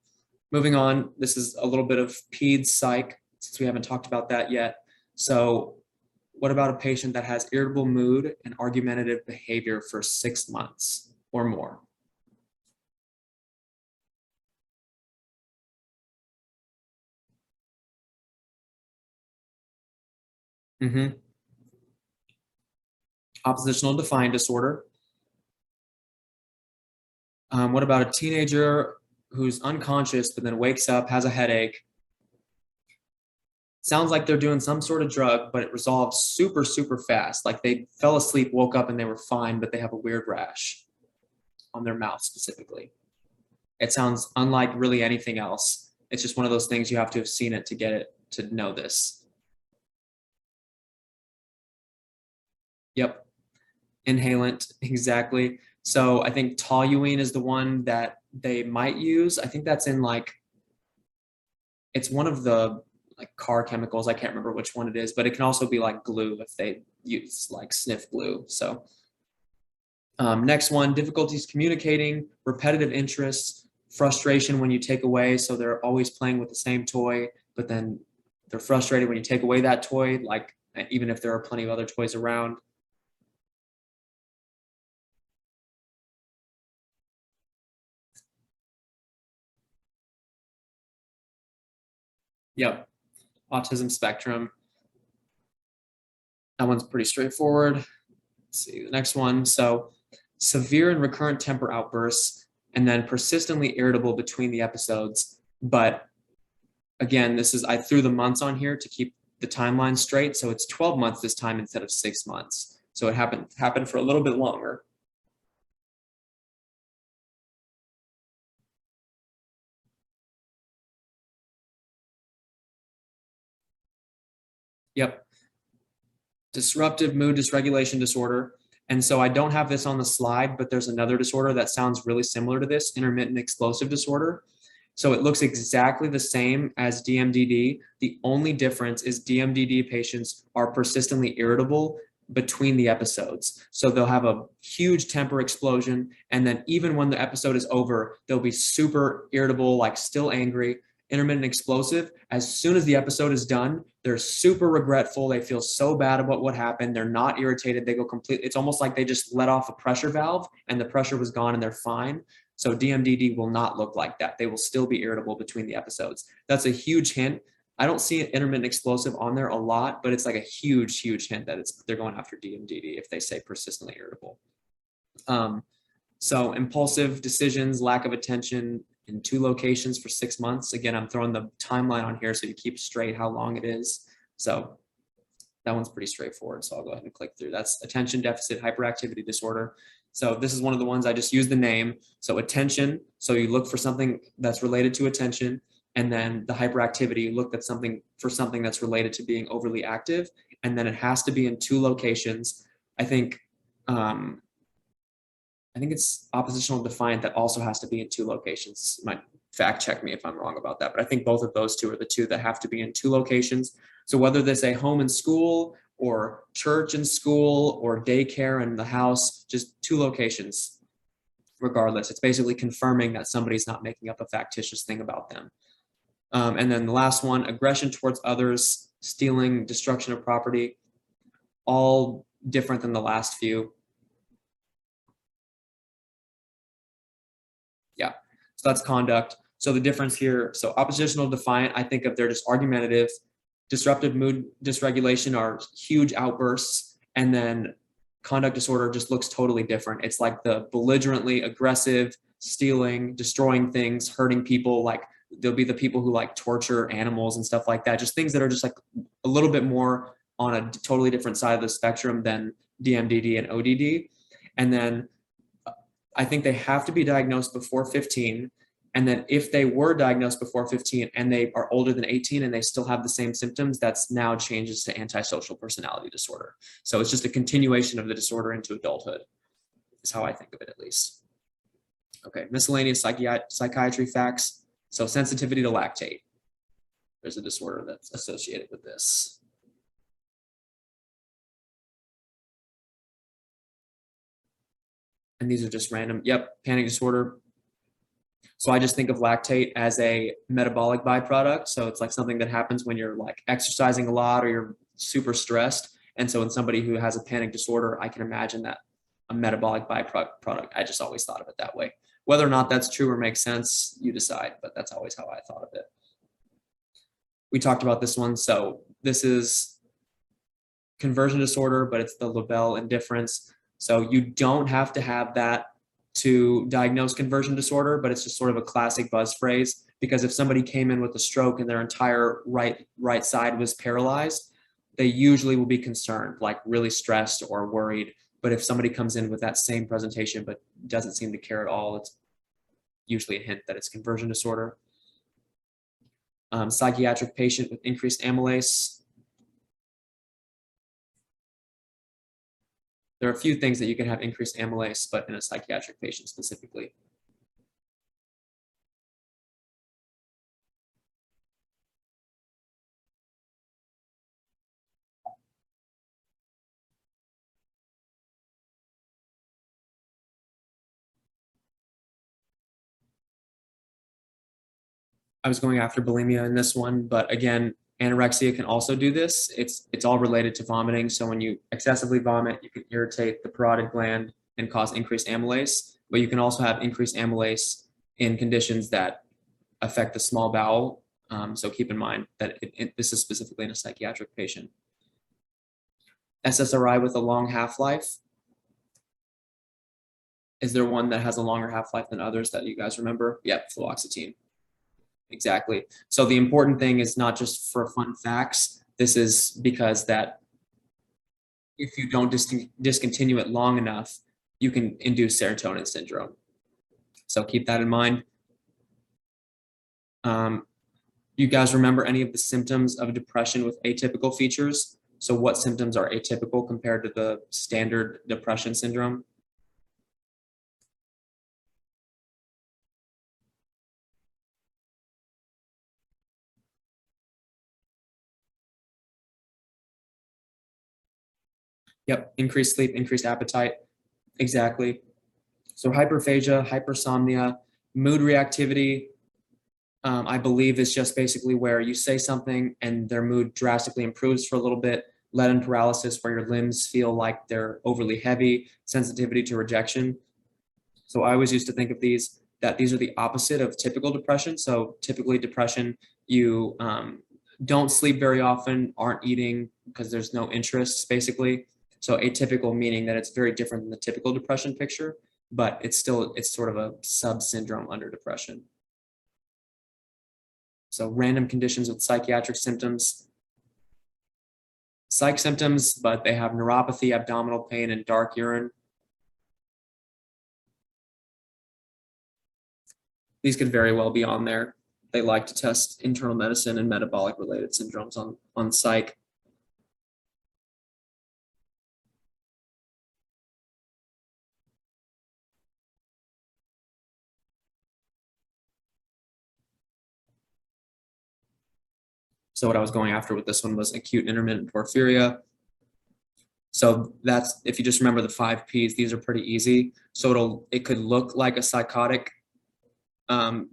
moving on. This is a little bit of peds psych, since we haven't talked about that yet. So what about a patient that has irritable mood and argumentative behavior for 6 months or more? Oppositional defiant disorder. What about a teenager who's unconscious but then wakes up, has a headache? Sounds like they're doing some sort of drug, but it resolves super, super fast. Like they fell asleep, woke up, and they were fine, but they have a weird rash on their mouth specifically. It sounds unlike really anything else. It's just one of those things you have to have seen it to get it to know this. Yep. Inhalant, exactly. So I think toluene is the one that they might use. I think that's in like, it's one of the like car chemicals. I can't remember which one it is, but it can also be like glue if they use like sniff glue. So next one, difficulties communicating, repetitive interests, frustration when you take away. So they're always playing with the same toy, but then they're frustrated when you take away that toy, like even if there are plenty of other toys around. Yep. Autism spectrum. That one's pretty straightforward. Let's see the next one. So severe and recurrent temper outbursts, and then persistently irritable between the episodes. But again, I threw the months on here to keep the timeline straight. So it's 12 months this time instead of 6 months. So it happened for a little bit longer. Yep. Disruptive mood dysregulation disorder. And so I don't have this on the slide, but there's another disorder that sounds really similar to this, intermittent explosive disorder. So it looks exactly the same as DMDD. The only difference is DMDD patients are persistently irritable between the episodes. So they'll have a huge temper explosion. And then even when the episode is over, they'll be super irritable, like still angry. Intermittent explosive, as soon as the episode is done, they're super regretful. They feel so bad about what happened. They're not irritated. They go completely, it's almost like they just let off a pressure valve and the pressure was gone and they're fine. So DMDD will not look like that. They will still be irritable between the episodes. That's a huge hint. I don't see an intermittent explosive on there a lot, but it's like a huge, huge hint that they're going after DMDD if they say persistently irritable. So impulsive decisions, lack of attention in 2 locations for 6 months. Again, I'm throwing the timeline on here so you keep straight how long it is. So that one's pretty straightforward. So I'll go ahead and click through. That's attention deficit hyperactivity disorder. So this is one of the ones I just used the name. So attention. So you look for something that's related to attention. And then the hyperactivity, you look at something that's related to being overly active. And then it has to be in 2 locations. I think it's oppositional defiant that also has to be in 2 locations. Might fact check me if I'm wrong about that, but I think both of those two are the 2 that have to be in 2 locations. So whether they say home and school or church and school or daycare and the house, just 2 locations, regardless. It's basically confirming that somebody's not making up a factitious thing about them. And then the last one, aggression towards others, stealing, destruction of property, all different than the last few. Yeah, so that's conduct. So the difference here, so oppositional defiant, I think of they're just argumentative. Disruptive mood dysregulation are huge outbursts, and then conduct disorder just looks totally different. It's like the belligerently aggressive, stealing, destroying things, hurting people. Like there'll be the people who like torture animals and stuff like that. Just things that are just like a little bit more on a totally different side of the spectrum than DMDD and ODD. And then I think they have to be diagnosed before 15. And then if they were diagnosed before 15 and they are older than 18 and they still have the same symptoms, that's now changes to antisocial personality disorder. So it's just a continuation of the disorder into adulthood, is how I think of it at least. Okay, miscellaneous psychiatry facts. So sensitivity to lactate. There's a disorder that's associated with this. And these are just random. Yep, panic disorder. So I just think of lactate as a metabolic byproduct. So it's like something that happens when you're like exercising a lot or you're super stressed. And so in somebody who has a panic disorder, I can imagine that a metabolic byproduct. I just always thought of it that way. Whether or not that's true or makes sense, you decide, but that's always how I thought of it. We talked about this one. So this is conversion disorder, but it's the Labelle indifference. So you don't have to have that to diagnose conversion disorder, but it's just sort of a classic buzz phrase, because if somebody came in with a stroke and their entire right side was paralyzed, they usually will be concerned, like really stressed or worried. But if somebody comes in with that same presentation but doesn't seem to care at all, it's usually a hint that it's conversion disorder. Psychiatric patient with increased amylase. There are a few things that you can have increased amylase, but in a psychiatric patient specifically. I was going after bulimia in this one, but again, anorexia can also do this. It's all related to vomiting. So when you excessively vomit, you can irritate the parotid gland and cause increased amylase, but you can also have increased amylase in conditions that affect the small bowel. So keep in mind that this is specifically in a psychiatric patient. SSRI with a long half-life. Is there one that has a longer half-life than others that you guys remember? Yep, fluoxetine. Exactly. So the important thing is not just for fun facts. This is because that if you don't discontinue it long enough, you can induce serotonin syndrome. So keep that in mind. You guys remember any of the symptoms of depression with atypical features? So what symptoms are atypical compared to the standard depression syndrome? Yep, increased sleep, increased appetite. Exactly. So hyperphagia, hypersomnia, mood reactivity, I believe is just basically where you say something and their mood drastically improves for a little bit. Leaden paralysis, where your limbs feel like they're overly heavy. Sensitivity to rejection. So I always used to think of these, that these are the opposite of typical depression. So typically depression, you don't sleep very often, aren't eating because there's no interests basically. So atypical meaning that it's very different than the typical depression picture, but it's sort of a sub syndrome under depression. So random conditions with psychiatric symptoms. Psych symptoms, but they have neuropathy, abdominal pain, and dark urine. These could very well be on there. They like to test internal medicine and metabolic related syndromes on psych. So what I was going after with this one was acute intermittent porphyria. So that's, if you just remember the 5 Ps, these are pretty easy. So it could look like a psychotic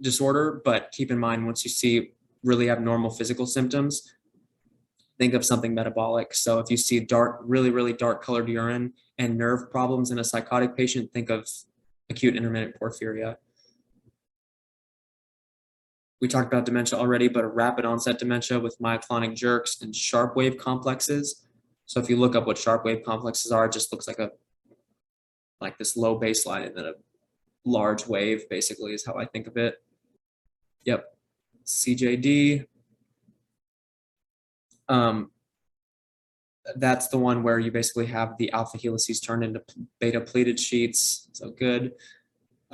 disorder, but keep in mind, once you see really abnormal physical symptoms, think of something metabolic. So if you see dark, really dark colored urine and nerve problems in a psychotic patient, think of acute intermittent porphyria. We talked about dementia already, but a rapid onset dementia with myoclonic jerks and sharp wave complexes. So if you look up what sharp wave complexes are, it just looks like this low baseline and then a large wave, basically, is how I think of it. Yep. CJD. That's the one where you basically have the alpha helices turned into beta pleated sheets. So good.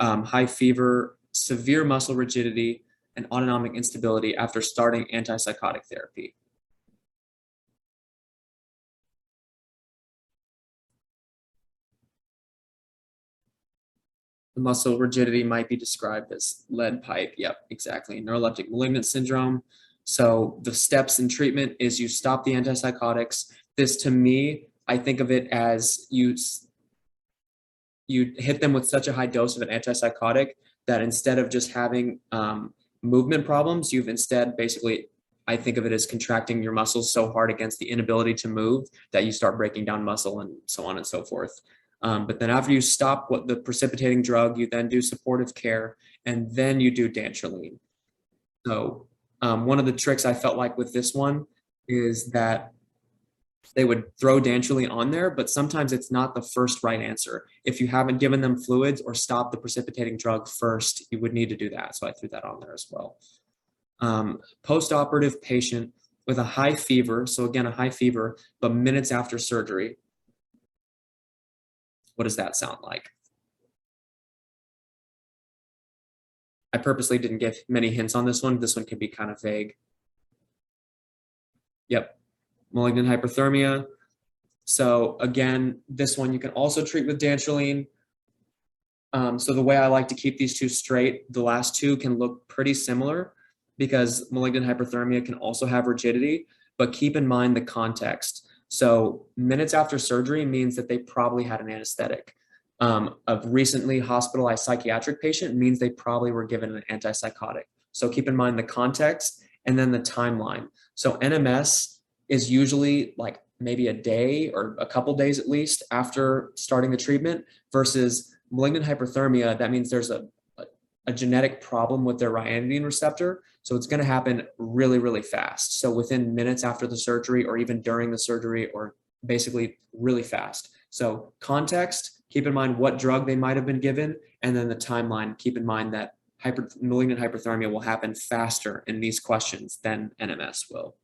High fever, severe muscle rigidity, and autonomic instability after starting antipsychotic therapy. The muscle rigidity might be described as lead pipe. Yep, exactly. Neuroleptic malignant syndrome. So the steps in treatment is you stop the antipsychotics. This, to me, I think of it as you hit them with such a high dose of an antipsychotic that instead of just having movement problems, you've instead basically, I think of it as contracting your muscles so hard against the inability to move that you start breaking down muscle and so on and so forth. But then after you stop what the precipitating drug, you then do supportive care, and then you do dantrolene. So one of the tricks I felt like with this one is that they would throw dantrolene on there, but sometimes it's not the first right answer. If you haven't given them fluids or stopped the precipitating drug first, you would need to do that. So I threw that on there as well. Post-operative patient with a high fever. So again, a high fever, but minutes after surgery. What does that sound like? I purposely didn't give many hints on this one. This one can be kind of vague. Yep. Malignant hyperthermia. So again, this one you can also treat with dantrolene. So the way I like to keep these two straight, the last two can look pretty similar because malignant hyperthermia can also have rigidity, but keep in mind the context. So minutes after surgery means that they probably had an anesthetic. A recently hospitalized psychiatric patient means they probably were given an antipsychotic. So keep in mind the context and then the timeline. So NMS is usually like maybe a day or a couple days at least after starting the treatment versus malignant hyperthermia. That means there's a genetic problem with their ryanodine receptor. So it's going to happen really, really fast. So within minutes after the surgery or even during the surgery or basically really fast. So context, keep in mind what drug they might have been given, and then the timeline, keep in mind that malignant hyperthermia will happen faster in these questions than NMS will.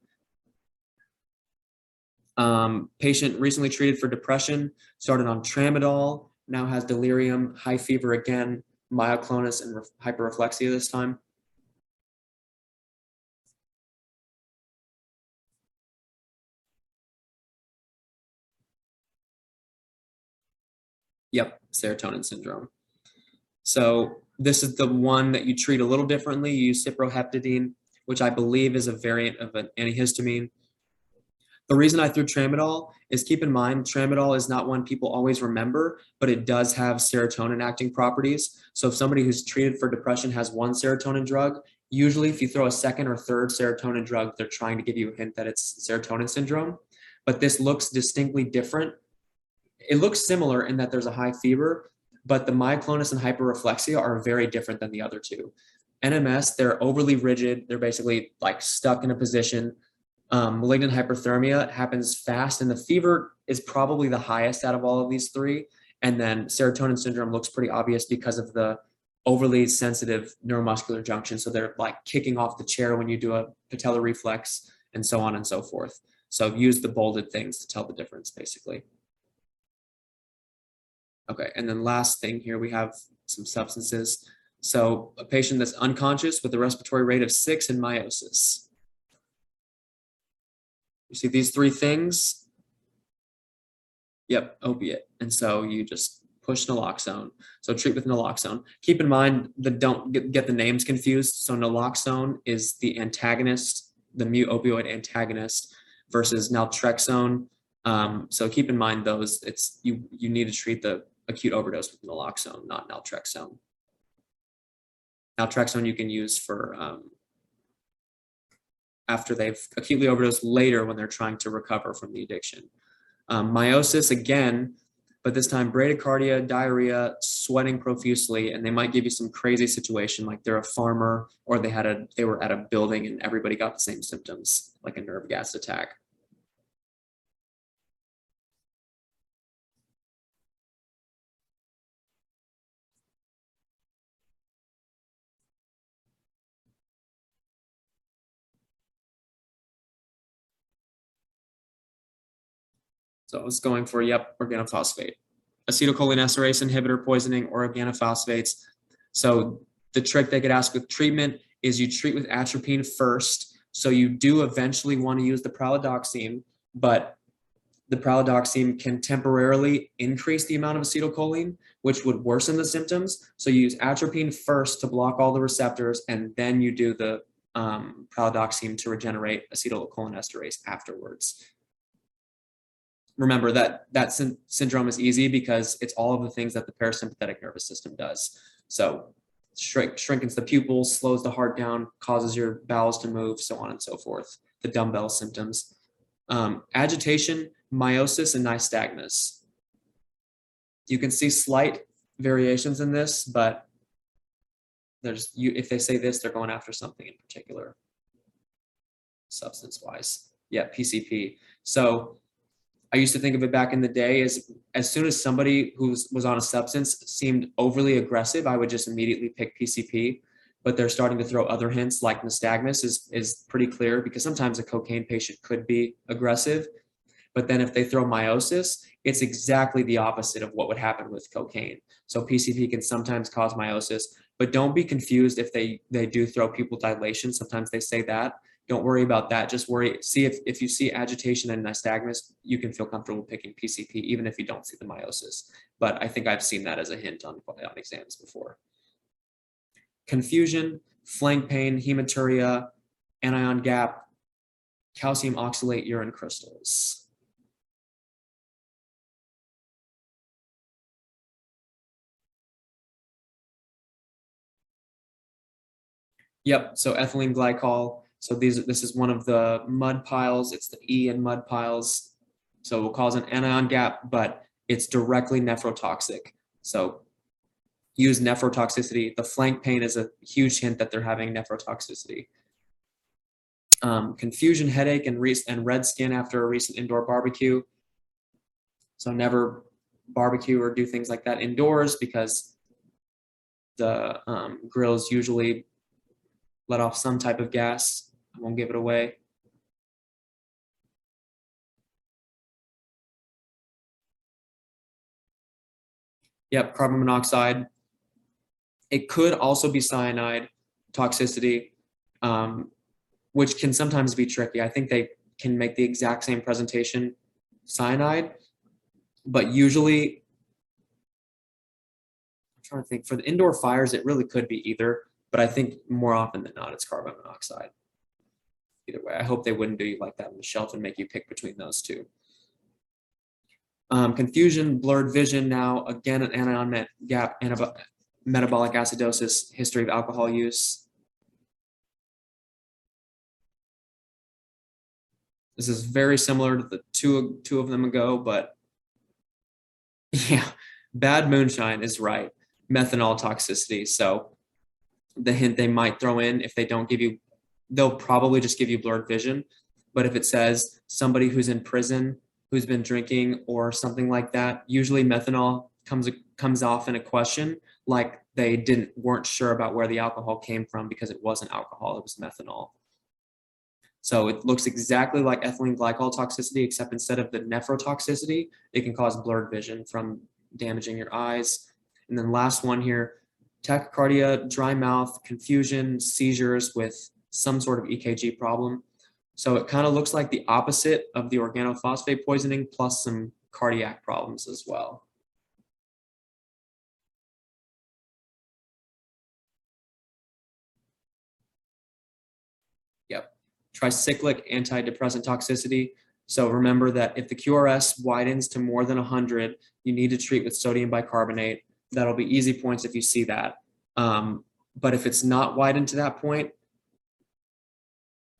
Patient recently treated for depression, started on tramadol, now has delirium, high fever again, myoclonus and hyperreflexia this time. Yep, serotonin syndrome. So this is the one that you treat a little differently. You use cyproheptadine, which I believe is a variant of an antihistamine. The reason I threw tramadol is keep in mind, tramadol is not one people always remember, but it does have serotonin acting properties. So if somebody who's treated for depression has one serotonin drug, usually if you throw a second or third serotonin drug, they're trying to give you a hint that it's serotonin syndrome. But this looks distinctly different. It looks similar in that there's a high fever, but the myoclonus and hyperreflexia are very different than the other two. NMS, they're overly rigid. They're basically like stuck in a position. Malignant hyperthermia happens fast, and the fever is probably the highest out of all of these three. And then serotonin syndrome looks pretty obvious because of the overly sensitive neuromuscular junction. So they're like kicking off the chair when you do a patellar reflex and so on and so forth. So use the bolded things to tell the difference, basically. Okay, and then last thing here, we have some substances. So a patient that's unconscious with a respiratory rate of 6 and meiosis. You see these three things? Yep, opiate. And so you just push naloxone. So treat with naloxone. Keep in mind that don't get the names confused. So naloxone is the antagonist, the mu opioid antagonist versus naltrexone. So keep in mind those. It's you need to treat the acute overdose with naloxone, not naltrexone. Naltrexone you can use for after they've acutely overdosed later when they're trying to recover from the addiction. Meiosis, again, but this time bradycardia, diarrhea, sweating profusely, and they might give you some crazy situation like they're a farmer or they were at a building and everybody got the same symptoms, like a nerve gas attack. So I was going for, yep, organophosphate. Acetylcholinesterase inhibitor poisoning or organophosphates. So the trick they could ask with treatment is you treat with atropine first. So you do eventually want to use the pralidoxime, but the pralidoxime can temporarily increase the amount of acetylcholine, which would worsen the symptoms. So you use atropine first to block all the receptors, and then you do the pralidoxime to regenerate acetylcholinesterase afterwards. Remember that syndrome is easy because it's all of the things that the parasympathetic nervous system does. So shrinkens the pupils, slows the heart down, causes your bowels to move, so on and so forth. The dumbbell symptoms. Agitation, meiosis, and nystagmus. You can see slight variations in this, but if they say this, they're going after something in particular, substance-wise. Yeah, PCP. So I used to think of it back in the day as soon as somebody who was on a substance seemed overly aggressive, I would just immediately pick PCP. But they're starting to throw other hints like nystagmus is pretty clear because sometimes a cocaine patient could be aggressive. But then if they throw meiosis, it's exactly the opposite of what would happen with cocaine. So PCP can sometimes cause meiosis, but don't be confused if they do throw pupil dilation. Sometimes they say that. Don't worry about that. Just see if you see agitation and nystagmus, you can feel comfortable picking PCP, even if you don't see the meiosis. But I think I've seen that as a hint on exams before. Confusion, flank pain, hematuria, anion gap, calcium oxalate urine crystals. Yep, so ethylene glycol. So this is one of the mud piles. It's the E in mud piles. So it will cause an anion gap, but it's directly nephrotoxic. So use nephrotoxicity. The flank pain is a huge hint that they're having nephrotoxicity. Confusion, headache, and red skin after a recent indoor barbecue. So never barbecue or do things like that indoors because the grills usually let off some type of gas. I won't give it away. Yep, carbon monoxide. It could also be cyanide toxicity, which can sometimes be tricky. I think they can make the exact same presentation cyanide, but usually, I'm trying to think, for the indoor fires, it really could be either, but I think more often than not, it's carbon monoxide. Either way, I hope they wouldn't do you like that on the shelf and make you pick between those two. Confusion, blurred vision now, again, an anion gap, metabolic acidosis, history of alcohol use. This is very similar to the two of them ago, but yeah, bad moonshine is right. Methanol toxicity. So the hint they might throw in if they don't give you, they'll probably just give you blurred vision. But if it says somebody who's in prison, who's been drinking or something like that, usually methanol comes off in a question like they weren't sure about where the alcohol came from because it wasn't alcohol, it was methanol. So it looks exactly like ethylene glycol toxicity, except instead of the nephrotoxicity, it can cause blurred vision from damaging your eyes. And then last one here, tachycardia, dry mouth, confusion, seizures with some sort of EKG problem. So it kind of looks like the opposite of the organophosphate poisoning plus some cardiac problems as well. Yep. Tricyclic antidepressant toxicity. So remember that if the QRS widens to more than 100, you need to treat with sodium bicarbonate. That'll be easy points if you see that. But if it's not widened to that point,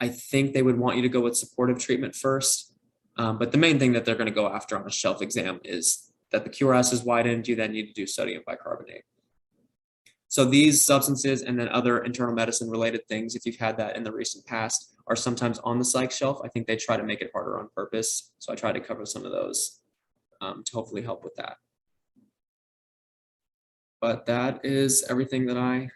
I think they would want you to go with supportive treatment first. But the main thing that they're going to go after on a shelf exam is that the QRS is widened, you then need to do sodium bicarbonate. So these substances and then other internal medicine related things, if you've had that in the recent past, are sometimes on the psych shelf. I think they try to make it harder on purpose. So I try to cover some of those to hopefully help with that. But that is everything that I